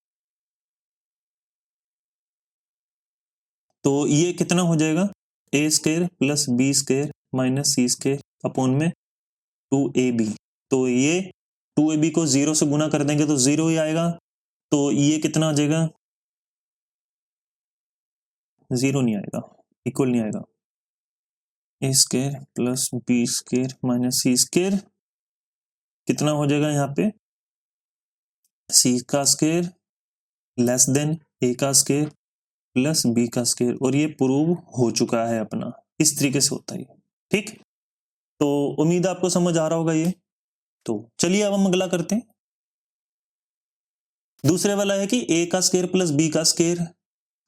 तो ये कितना हो जाएगा, A square plus B square minus C square upon में 2ab। तो ये 2ab को 0 से गुना कर देंगे तो 0 ही आएगा, तो ये कितना आ जाएगा, 0 नहीं आएगा, इक्वल नहीं आएगा। A square plus B square minus C square कितना हो जाएगा, यहाँ पे सी का स्क्वायर लेस देन ए का स्क्वायर प्लस बी का स्क्वायर, और ये प्रूव हो चुका है अपना, इस तरीके से होता है। ठीक, तो उम्मीद आपको समझ आ रहा होगा ये। तो चलिए अब हम अगला करते हैं। दूसरे वाला है कि ए का स्क्वायर प्लस बी का स्क्वायर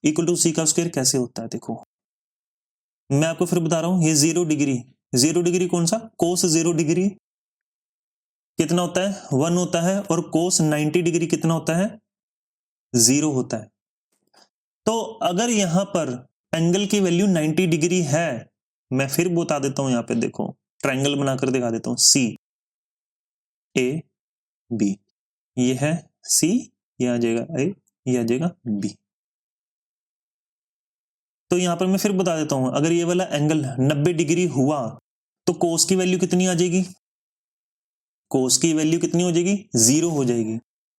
इक्वल टू सी का स्क्वायर कैसे होता है। देखो मैं आपको फिर बता रहा हूं, ये 0 डिग्री, 0 डिग्री कौन सा, कोस 0 डिग्री कितना होता है, 1 होता है, और कोस 90 डिग्री कितना होता है, 0 होता है। तो अगर यहां पर एंगल की वैल्यू 90 डिग्री है, मैं फिर बता देता हूं, यहां पे देखो ट्रायंगल बनाकर दिखा देता हूं, सी ए बी, ये है सी, ये आ जाएगा ए, ये आ जाएगा बी। तो यहां पर मैं फिर बता देता हूं, अगर ये वाला एंगल 90 डिग्री हुआ तो कोस की वैल्यू कितनी आ जाएगी, कोस की वैल्यू कितनी हो जाएगी, 0 हो जाएगी।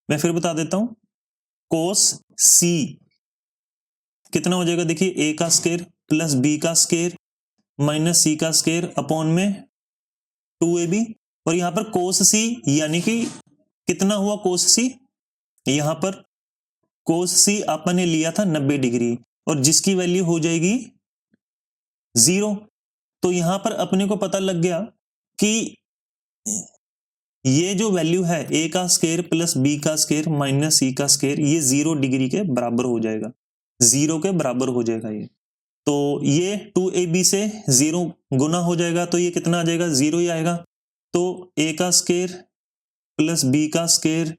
मैं फिर बता देता हूं, कोस सी कितना हो जाएगा, देखिए ए का स्क्वायर प्लस बी का स्क्वायर माइनस सी का स्क्वायर अपॉन में 2ab, और यहां पर कोस सी यानी कि कितना हुआ कोस सी, यहां पर कोस सी अपन ने लिया था 90 डिग्री और जिसकी वैल्यू हो जाएगी 0। तो यहां पर अपने को पता लग गया कि ये जो वैल्यू है ए का स्क्वायर प्लस बी का स्क्वायर माइनस सी का स्क्वायर, ये 0 डिग्री के बराबर हो जाएगा, 0 के बराबर हो जाएगा ये। तो ये 2ab से 0 गुना हो जाएगा, तो ये कितना आ जाएगा, 0 ही आएगा। तो a का स्क्वायर प्लस b का स्क्वायर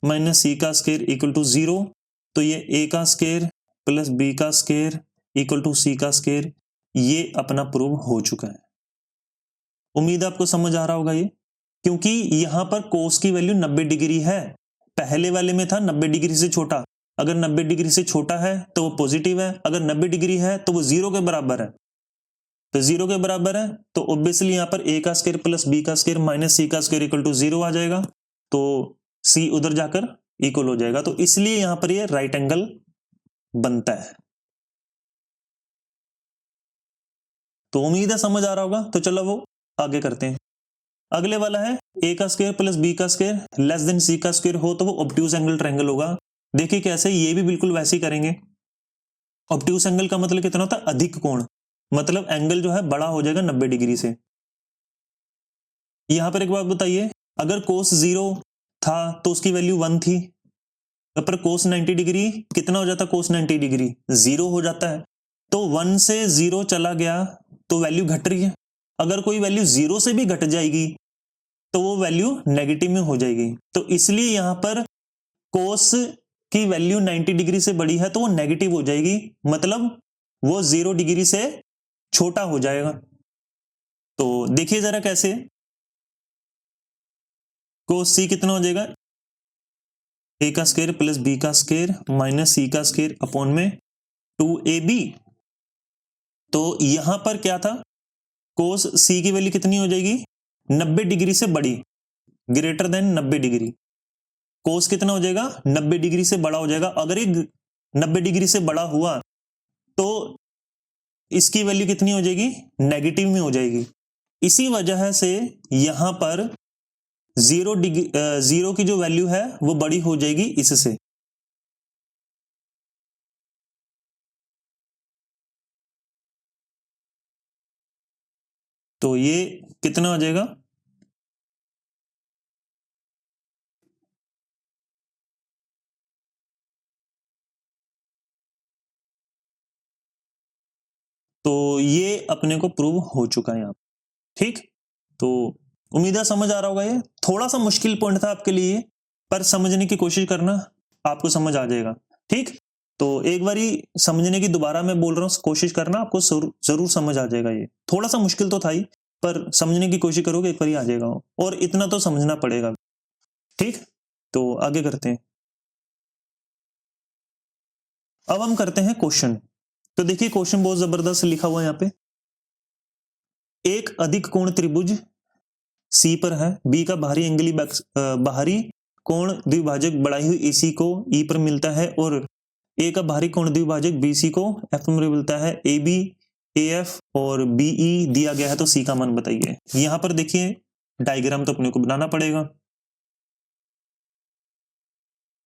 माइनस c का स्क्वायर इक्वल टू 0। तो ये a का स्क्वायर प्लस b का स्क्वायर इक्वल टू c का स्क्वायर, ये अपना प्रूव हो चुका है। उम्मीद आपको समझ आ रहा होगा ये, क्योंकि यहां पर कोस की वैल्यू 90 डिग्री है। पहले वाले में था 90 डिग्री से छोटा, अगर 90 डिग्री से छोटा है तो वो पॉजिटिव है, अगर 90 डिग्री है तो वो 0 के बराबर है। तो 0 के बराबर है तो ऑब्वियसली यहां पर a का स्क्वायर प्लस b का स्क्वायर माइनस c का स्क्वायर इक्वल टू 0 आ जाएगा। तो c उधर जाकर इक्वल हो जाएगा, तो इसलिए यहां पर ये राइट एंगल बनता है। तो उम्मीद है समझ आ रहा होगा। तो चलो वो आगे करते हैं। अगले वाला है a का स्क्वायर प्लस b का स्क्वायर लेस देन c का स्क्वायर हो तो वो ऑब्ट्यूज एंगल ट्रायंगल होगा। देखिए कैसे, ये भी बिल्कुल वैसे ही करेंगे। ऑब्ट्यूज एंगल का मतलब कितना होता है, अधिक कोण, मतलब एंगल जो है बड़ा हो जाएगा 90 डिग्री से। यहां पर एक बात बताइए, अगर कोस 0 था तो उसकी वैल्यू 1 थी, पर कोस 90 डिग्री कितना हो जाता, कोस 90 डिग्री 0 हो जाता है। तो 1 से 0 चला गया तो वैल्यू घट रही है। अगर कोई वैल्यू 0 से भी घट जाएगी तो वो वैल्यू नेगेटिव में हो जाएगी। तो इसलिए यहां पर कोस की वैल्यू 90 डिग्री से बड़ी है तो वो नेगेटिव हो जाएगी, मतलब वो 0 डिग्री से छोटा हो जाएगा। तो देखिए जरा कैसे, कोस सी कितना हो जाएगा, a का स्क्वायर प्लस b का स्क्वायर माइनस c का स्क्वायर अपॉन में 2ab। तो यहां पर क्या था, कोस c की वैल्यू कितनी हो जाएगी, 90 डिग्री से बड़ी, ग्रेटर देन 90 डिग्री। कोस कितना हो जाएगा, 90 डिग्री से बड़ा हो जाएगा। अगर ये 90 डिग्री से बड़ा हुआ तो इसकी वैल्यू कितनी हो जाएगी, नेगेटिव में हो जाएगी। इसी वजह से यहां पर 0 की जो वैल्यू है वो बड़ी हो जाएगी इससे। तो ये कितना हो जाएगा, तो ये अपने को प्रूव हो चुका है यहाँ। ठीक, तो उम्मीद है समझ आ रहा होगा। ये थोड़ा सा मुश्किल पॉइंट था आपके लिए, पर समझने की कोशिश करना, आपको समझ आ जाएगा। ठीक, तो एक बारी समझने की दोबारा मैं बोल रहा हूँ, कोशिश करना, आपको जरूर समझ आ जाएगा। ये थोड़ा सा मुश्किल तो था ही, पर समझने की कोशिश करोगे एक बारी आ जाएगा, और इतना तो समझना पड़ेगा। ठीक, तो आगे करते हैं। अब हम करते हैं क्वेश्चन। तो देखिए क्वेश्चन बहुत जबरदस्त लिखा हुआ है यहाँ पे। एक अधिक कोण त्रिभुज सी पर है, बी का बाहरी कोण द्विभाजक बढ़ाई हुई एसी को ई पर मिलता है, और ए का बाहरी कोण द्विभाजक बीसी को एफ पर मिलता है। ए बी ए एफ और बीई दिया गया है, तो सी का मान बताइए। यहां पर देखिए डायग्राम तो अपने को बनाना पड़ेगा।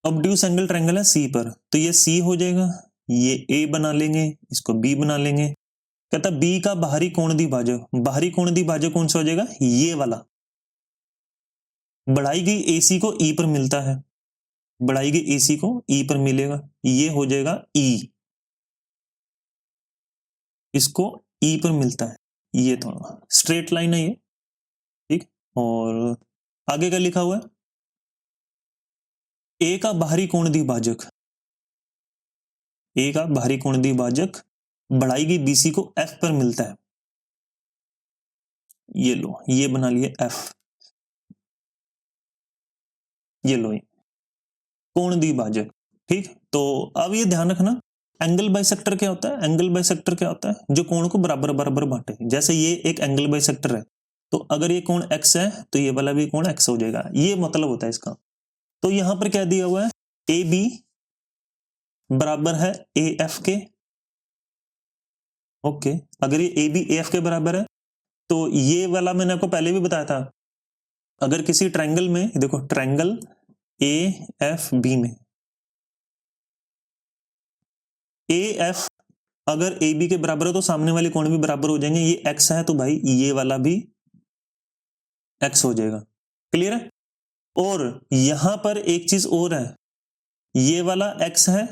ऑब्ट्यूज एंगल ट्रायंगल है सी पर, तो ये सी हो जाएगा, ये ए बना लेंगे, इसको बी बना लेंगे। कहता बी का बाहरी कोण द्विभाजक, बाहरी कोण द्विभाजक कौन सा हो जाएगा, ये वाला। बढ़ाई गई एसी को ई पर मिलता है, बढ़ाई गई एसी को ई पर मिलेगा, ये हो जाएगा ई, इसको ई पर मिलता है, ये थोड़ा स्ट्रेट लाइन है ये। ठीक, और आगे का लिखा हुआ है ए का बाहरी कोण द्विभाजक, ए का बाहरी कोण द्विभाजक बढ़ाई गई बीसी को एफ पर मिलता है। ये लो, ये बना लिए एफ, ये लो, ये कोण द्विभाजक। ठीक, तो अब ये ध्यान रखना, एंगल बाइसेक्टर क्या होता है, एंगल बाइसेक्टर क्या होता है, जो कोण को बराबर बराबर बांटे। जैसे ये एक एंगल बाइसेक्टर है, तो अगर ये कोण x है तो ये वाला भी कोण x हो जाएगा, ये मतलब होता है इसका। तो यहां पर क्या दिया हुआ है, ए बी बराबर है ए एफ के। ओके, अगर ये ए बी ए एफ के बराबर है तो ये वाला मैंने आपको पहले भी बताया था, अगर किसी ट्रायंगल में, देखो ट्रायंगल ए एफ बी में ए एफ अगर ए बी के बराबर है तो सामने वाले कोण भी बराबर हो जाएंगे। ये x है तो भाई ये वाला भी x हो जाएगा। क्लियर है। और यहां पर एक चीज और है, ये वाला x है,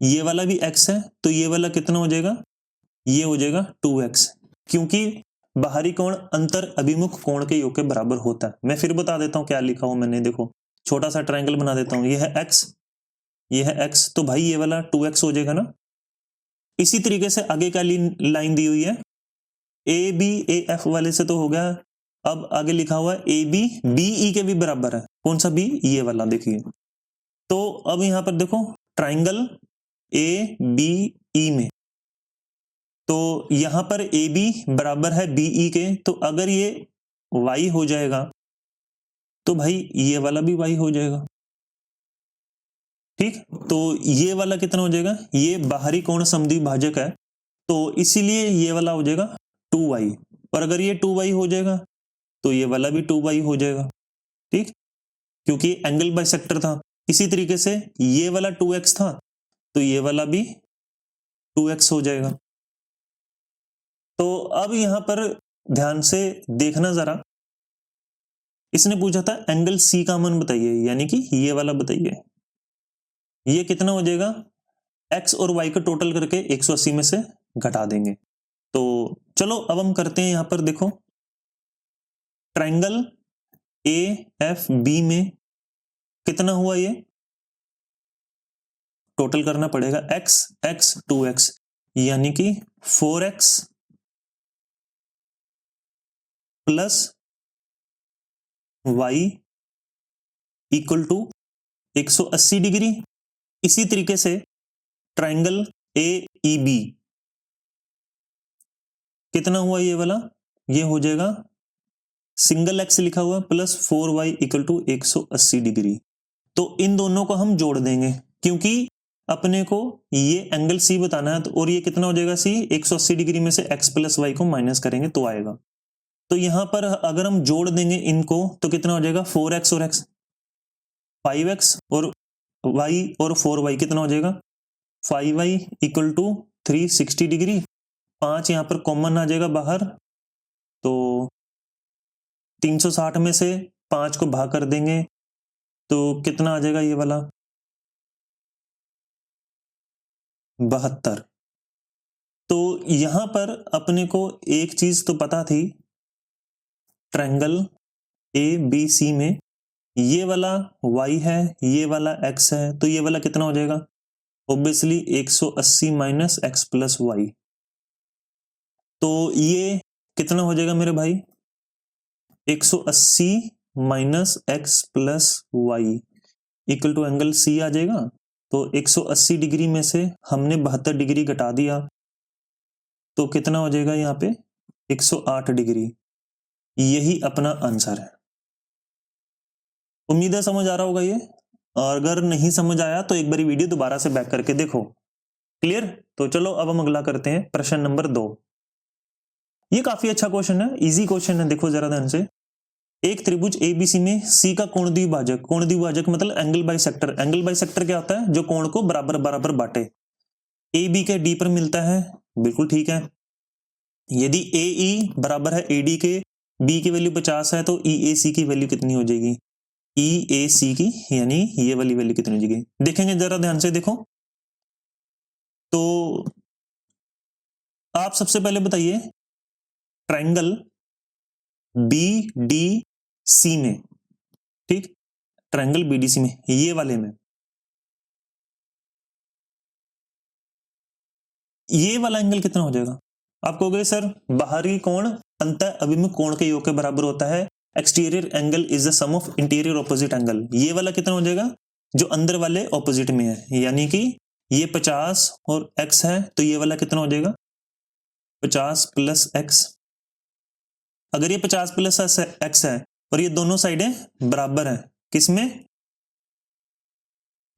ये वाला भी x है, तो ये वाला कितना हो जाएगा, ये हो जाएगा 2x, क्योंकि बाहरी कोण अंतर अभिमुख कोण के योग के बराबर होता है। मैं फिर बता देता हूं क्या लिखा हुआ मैंने, देखो छोटा सा ट्रायंगल बना देता हूं, ये है x, ये है x, तो भाई ये वाला 2x हो जाएगा ना। इसी तरीके से आगे क्या लाइन दी हुई है, ए बी ए एफ वाले से तो हो गया, अब आगे लिखा हुआ है ए बी बी ई के भी बराबर है, कौन सा बी, ये वाला, देखिए। तो अब यहां पर देखो ट्राइंगल ए बी ई में, तो यहां पर ए बी बराबर है बी ई के, तो अगर ये y हो जाएगा तो भाई ये वाला भी y हो जाएगा, ठीक। तो ये वाला कितना हो जाएगा, ये बाहरी कोण समद्विभाजक है, तो इसीलिए ये वाला हो जाएगा 2y, और अगर ये 2y हो जाएगा तो ये वाला भी 2y हो जाएगा, ठीक, क्योंकि एंगल बाइसेक्टर था। इसी तरीके से ये वाला 2x था, तो ये वाला भी 2x हो जाएगा। तो अब यहां पर ध्यान से देखना जरा, इसने पूछा था एंगल C का मान बताइए, यानी कि ये वाला बताइए, ये कितना हो जाएगा, x और y का टोटल करके 180 में से घटा देंगे। तो चलो अब हम करते हैं, यहां पर देखो ट्रायंगल AFB में कितना हुआ, ये टोटल करना पड़ेगा, x x 2x, यानी कि 4x plus y equal to 180 degree. इसी तरीके से ट्रायंगल AEB कितना हुआ, ये वाला, ये हो जाएगा सिंगल x लिखा हुआ plus 4y equal to 180 degree. तो इन दोनों को हम जोड़ देंगे, क्योंकि अपने को ये एंगल C बताना है, और ये कितना हो जाएगा C, 180 डिग्री में से x प्लस y को माइनस करेंगे तो आएगा। तो यहां पर अगर हम जोड़ देंगे इनको तो कितना हो जाएगा, 4x और x 5x और y और 4y कितना हो जाएगा, 5y इक्वल टू 360 डिग्री। 5 यहां पर कॉमन आ जाएगा बाहर, तो 360 में से 5 को भाग कर देंगे तो कितना आ जाएगा, ये वाला 72। तो यहां पर अपने को एक चीज तो पता थी, ट्रायंगल ABC में ये वाला y है, ये वाला x है, तो ये वाला कितना हो जाएगा, obviously 180 minus x plus y। तो ये कितना हो जाएगा मेरे भाई, 180 minus x plus y equal to angle C आ जाएगा। तो 180 डिग्री में से हमने 72 डिग्री घटा दिया, तो कितना हो जाएगा यहाँ पे 108 डिग्री। यही अपना आंसर है। उम्मीद है समझ आ रहा होगा ये, और अगर नहीं समझ आया तो एक बारी वीडियो दोबारा से बैक करके देखो। क्लियर? तो चलो अब हम अगला करते हैं, प्रश्न नंबर 2। ये काफी अच्छा क्वेश्चन है, इजी क्वेश्चन है, देखो जरा ध्यान से। एक त्रिभुज ABC में C का कोण द्विभाजक, कोण द्विभाजक मतलब एंगल बाइसेक्टर। एंगल बाइसेक्टर क्या होता है, जो कोण को बराबर बराबर बांटे। AB के D पर मिलता है, बिल्कुल ठीक है। यदि AE बराबर है AD के, B की वैल्यू 50 है, तो EAC की वैल्यू कितनी हो जाएगी, EAC की यानी ये वाली वैल्यू कितनी हो जाएगी, देखेंगे जरा ध्यान से देखो। तो आप सबसे पहले बताइए ट्रायंगल BDC में, ठीक, ट्रायंगल BDC में, ये वाले में, ये वाला एंगल कितना हो जाएगा। आप कहोगे सर बाहरी कोण अंतः अभिमुख कोण के योग के बराबर होता है, exterior angle is the sum of interior opposite angle. ये वाला कितना हो जाएगा, जो अंदर वाले ऑपोजिट में है, यानी कि ये 50 और x है, तो ये वाला कितना हो जाएगा 50 प्लस x। अगर ये 50 प्लस x है और ये दोनों साइडें बराबर हैं, किसमें,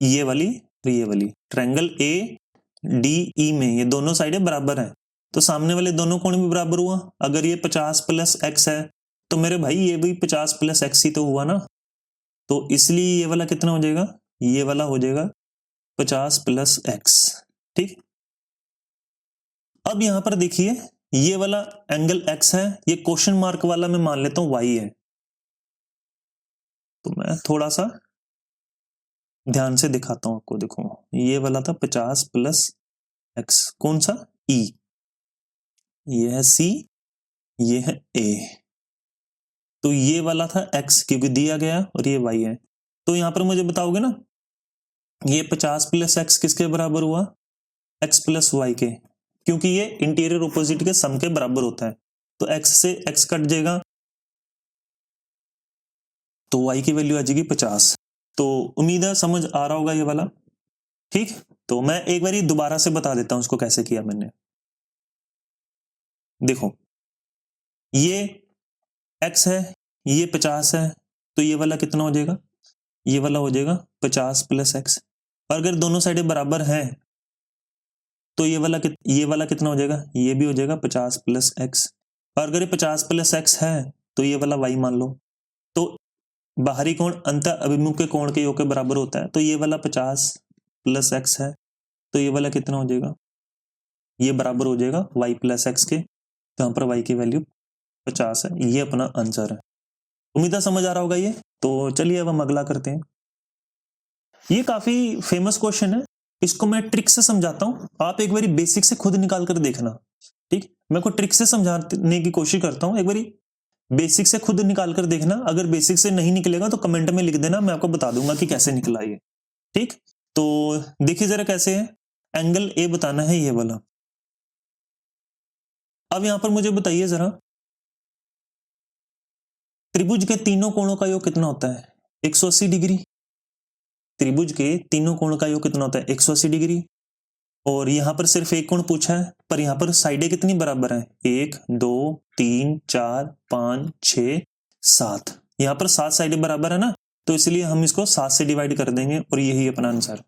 ये वाली और ये वाली, ट्रायंगल ADE में ये दोनों साइडें बराबर हैं, तो सामने वाले दोनों कोण भी बराबर हुआ। अगर ये 50 प्लस x है तो मेरे भाई ये भी 50 प्लस x ही तो हुआ ना, तो इसलिए ये वाला कितना हो जाएगा, ये वाला हो जाएगा 50 प्लस x, ठीक। अब यहां पर देखिए ये वाला एंगल x है, ये क्वेश्चन मार्क वाला मैं मान लेता हूं y है, तो मैं थोड़ा सा ध्यान से दिखाता हूं आपको, देखो ये वाला था 50 प्लस x, कौन सा e, ये है c, ये है a, तो ये वाला था x क्योंकि दिया गया और ये y है। तो यहां पर मुझे बताओगे ना ये 50 प्लस x किसके बराबर हुआ, x प्लस y के, क्योंकि ये इंटीरियर ऑपोजिट के सम के बराबर होता है, तो x से x कट जाएगा तो y की वैल्यू आ जाएगी 50। तो उम्मीद है समझ आ रहा होगा ये वाला, ठीक। तो मैं एक बार दोबारा से बता देता हूं इसको कैसे किया मैंने। देखो ये x है, ये 50 है, तो ये वाला कितना हो जाएगा, ये वाला हो जाएगा 50 प्लस x, और अगर दोनों साइडें बराबर हैं तो ये वाला कितना हो जाएगा, ये भी हो जाएगा 50 प्लस x, और अगर ये 50 प्लस x है तो ये वाला y मान लो। तो बाहरी कोण अंत अभिमुख के कोण के योग के बराबर होता है, तो ये वाला 50 प्लस x है, तो ये वाला कितना हो जाएगा, ये बराबर हो जाएगा y प्लस x के, तो यहाँ पर y की वैल्यू 50 है। ये अपना आंसर है। उम्मीद है समझ आ रहा होगा ये। तो चलिए अब हम अगला करते हैं। ये काफी फेमस क्वेश्चन है, इसको मैं ट्रिक से समझाता हूं, आप एक बारी बेसिक से खुद निकाल कर देखना, ठीक। मैं को ट्रिक से समझाने की कोशिश करता हूं, एक बारी बेसिक से खुद निकाल कर देखना, अगर बेसिक से नहीं निकलेगा तो कमेंट में लिख देना, मैं आपको बता दूंगा कि कैसे निकला ये, ठीक। तो देखिए जरा कैसे है, एंगल ए बताना है ये वाला। अब यहां पर मुझे बताइए जरा, त्रिभुज के तीनों कोणों का योग कितना होता है, 180 डिग्री। त्रिभुज के तीनों कोण का योग कितना होता है, 180 डिग्री। और यहां पर सिर्फ एक कोण पूछा है, पर यहां पर साइडें कितनी बराबर है, 1 2 3 4 5 6 7, यहां पर 7 साइडें बराबर है ना, तो इसलिए हम इसको 7 से डिवाइड कर देंगे और यही अपना आंसर।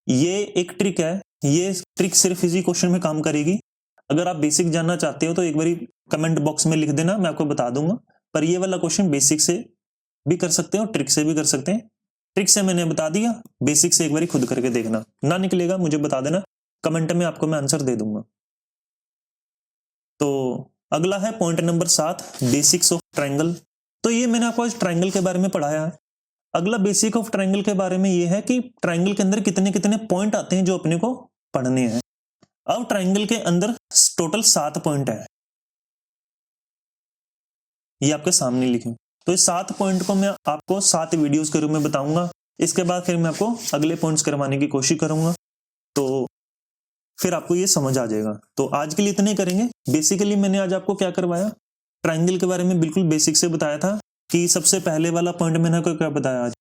ये एक ट्रिक है, ये ट्रिक सिर्फ इसी क्वेश्चन में काम करेगी। अगर आप बेसिक जानना चाहते हो तो एक बार कमेंट बॉक्स में लिख देना, मैं आपको बता दूंगा। पर ये वाला क्वेश्चन बेसिक से भी कर सकते हो, ट्रिक से भी कर सकते हैं। ट्रिक से मैंने बता दिया, बेसिक से एक बार खुद करके देखना, ना निकलेगा मुझे बता देना, कमेंट में आपको मैं आंसर दे दूंगा। तो अगला है point number 7, basics of triangle. तो ये मैंने आपको आज ट्रायंगल के बारे में पढ़ाया है। अगला बेसिक ऑफ ट्रायंगल के बारे में ये है कि ट्रायंगल के अंदर कितने कितने पॉइंट आते हैं जो अपने को पढ़ने हैं। अब ट्रायंगल के अंदर टोटल 7 पॉइंट है, ये आपके सामने लिखे। तो इस 7 पॉइंट को मैं आपको 7 वीडियोस के रूप में बताऊंगा, इसके बाद फिर मैं आपको अगले पॉइंट्स करवाने की कोशिश करूंगा, तो फिर आपको ये समझ आ जाएगा। तो आज के लिए इतने करेंगे। बेसिकली मैंने आज आपको क्या करवाया, ट्रायंगल के बारे में बिल्कुल बेसिक से बताया था कि सबसे पहले वाला पॉइंट मैंने आपको क्या बताया आज,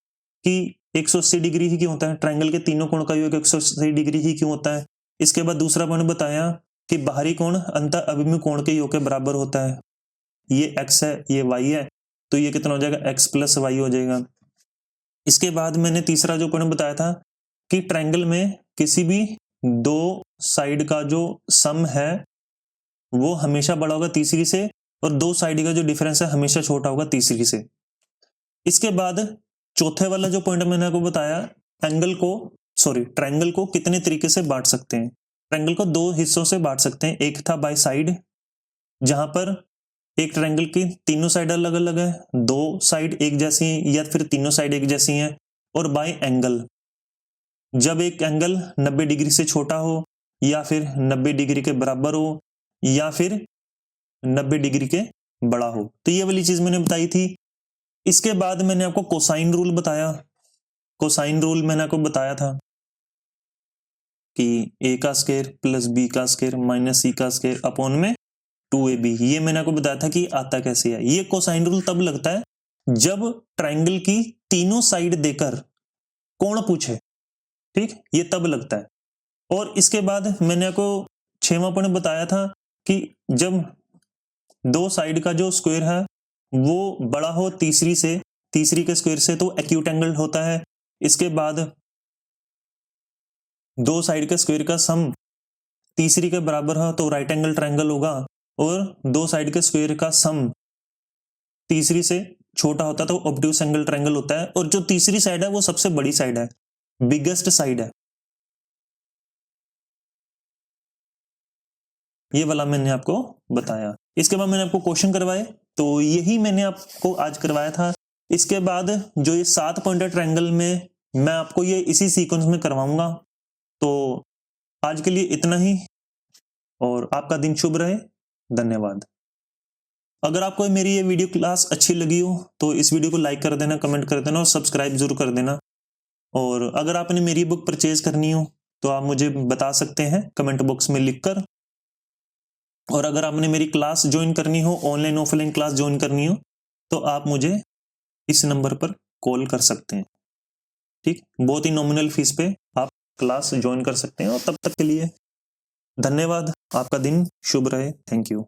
कि 180 डिग्री ही क्यों होता है, ट्रायंगल के तीनों कोण का योग 180 डिग्री ही क्यों होता है। इसके बाद दूसरा पॉइंट बताया कि बाहरी कोण अंत अभिमुख कोण के योग के बराबर होता है, ये x है ये y है, तो ये कितना हो जाएगा, x प्लस y हो जाएगा। इसके बाद मैंने तीसरा जो पॉइंट बताया था कि ट्रायंगल में किसी भी दो साइड का जो सम है वो हमेशा बड़ा होगा तीसरी से, और दो साइड का जो डिफरेंस है हमेशा छोटा होगा तीसरी से। इसके बाद चौथे वाला जो पॉइंट मैंने आपको बताया, ट्रायंगल को कितने तरीके से बांट सकते हैं। ट्रायंगल को 2 हिस्सों से बांट सकते हैं, एक था बाय साइड, जहां पर एक ट्रायंगल की तीनों साइड अलग अलग है, 2 साइड एक जैसी हैं या फिर तीनों साइड एक जैसी हैं। और बाय एंगल, जब एक एंगल 90 डिग्री से छोटा हो या फिर 90 डिग्री के बराबर हो या फिर 90 डिग्री के बड़ा हो, तो ये वाली चीज मैंने बताई थी। इसके बाद मैंने आपको कोसाइन रूल बताया। कोसाइन रूल मैंने आपको बताया था कि a का स्क्वायर प्लस b का स्क्वायर माइनस c का स्क्वायर अपॉन में 2ab, ये मैंने आपको बताया था कि आता कैसे है। ये कोसाइन रूल तब लगता है जब ट्रायंगल की तीनों साइड देकर कोण पूछे, ठीक, ये तब लगता है। और इसके बाद मैंने आपको 6वां पॉइंट बताया था कि जब दो साइड का जो स्क्वायर है वो बड़ा हो तीसरी के स्क्वायर से, तो एक्यूट एंगल होता है। इसके बाद दो साइड के स्क्वायर का सम तीसरी के बराबर हो तो राइट एंगल ट्रायंगल होगा, और दो साइड के स्क्वायर का सम तीसरी से छोटा होता है तो ऑब्ट्यूस एंगल ट्रायंगल होता है। और जो तीसरी साइड है वो सबसे बड़ी साइड है, बिगेस्ट साइड है। ये वाला मैंने आपको बताया। इसके बाद मैंने आपको क्वेश्चन करवाए, तो यही मैंने आपको आज करवाया था इसके बाद जो ये 7 पॉइंटेड ट्रायंगल में मैं आपको ये इसी सीक्वेंस में करवाऊंगा। तो आज के लिए इतना ही और आपका दिन शुभ रहे। धन्यवाद। अगर आपको मेरी ये वीडियो क्लास अच्छी लगी हो तो इस वीडियो को लाइक कर देना, कमेंट कर देना और सब्सक्राइब जरूर कर देना। और अगर आपने मेरी बुक परचेज करनी हो तो आप मुझे बता सकते हैं कमेंट बॉक्स में लिखकर। और अगर आपने मेरी क्लास ज्वाइन करनी हो, ऑनलाइन ऑफलाइन क्लास ज्वाइन करनी हो, तो आप मुझे इस नंबर पर कॉल कर सकते हैं। ठीक, बहुत ही नॉमिनल फीस पे आप क्लास ज्वाइन कर सकते हैं। और तब तक के लिए धन्यवाद। आपका दिन शुभ रहे। Thank you.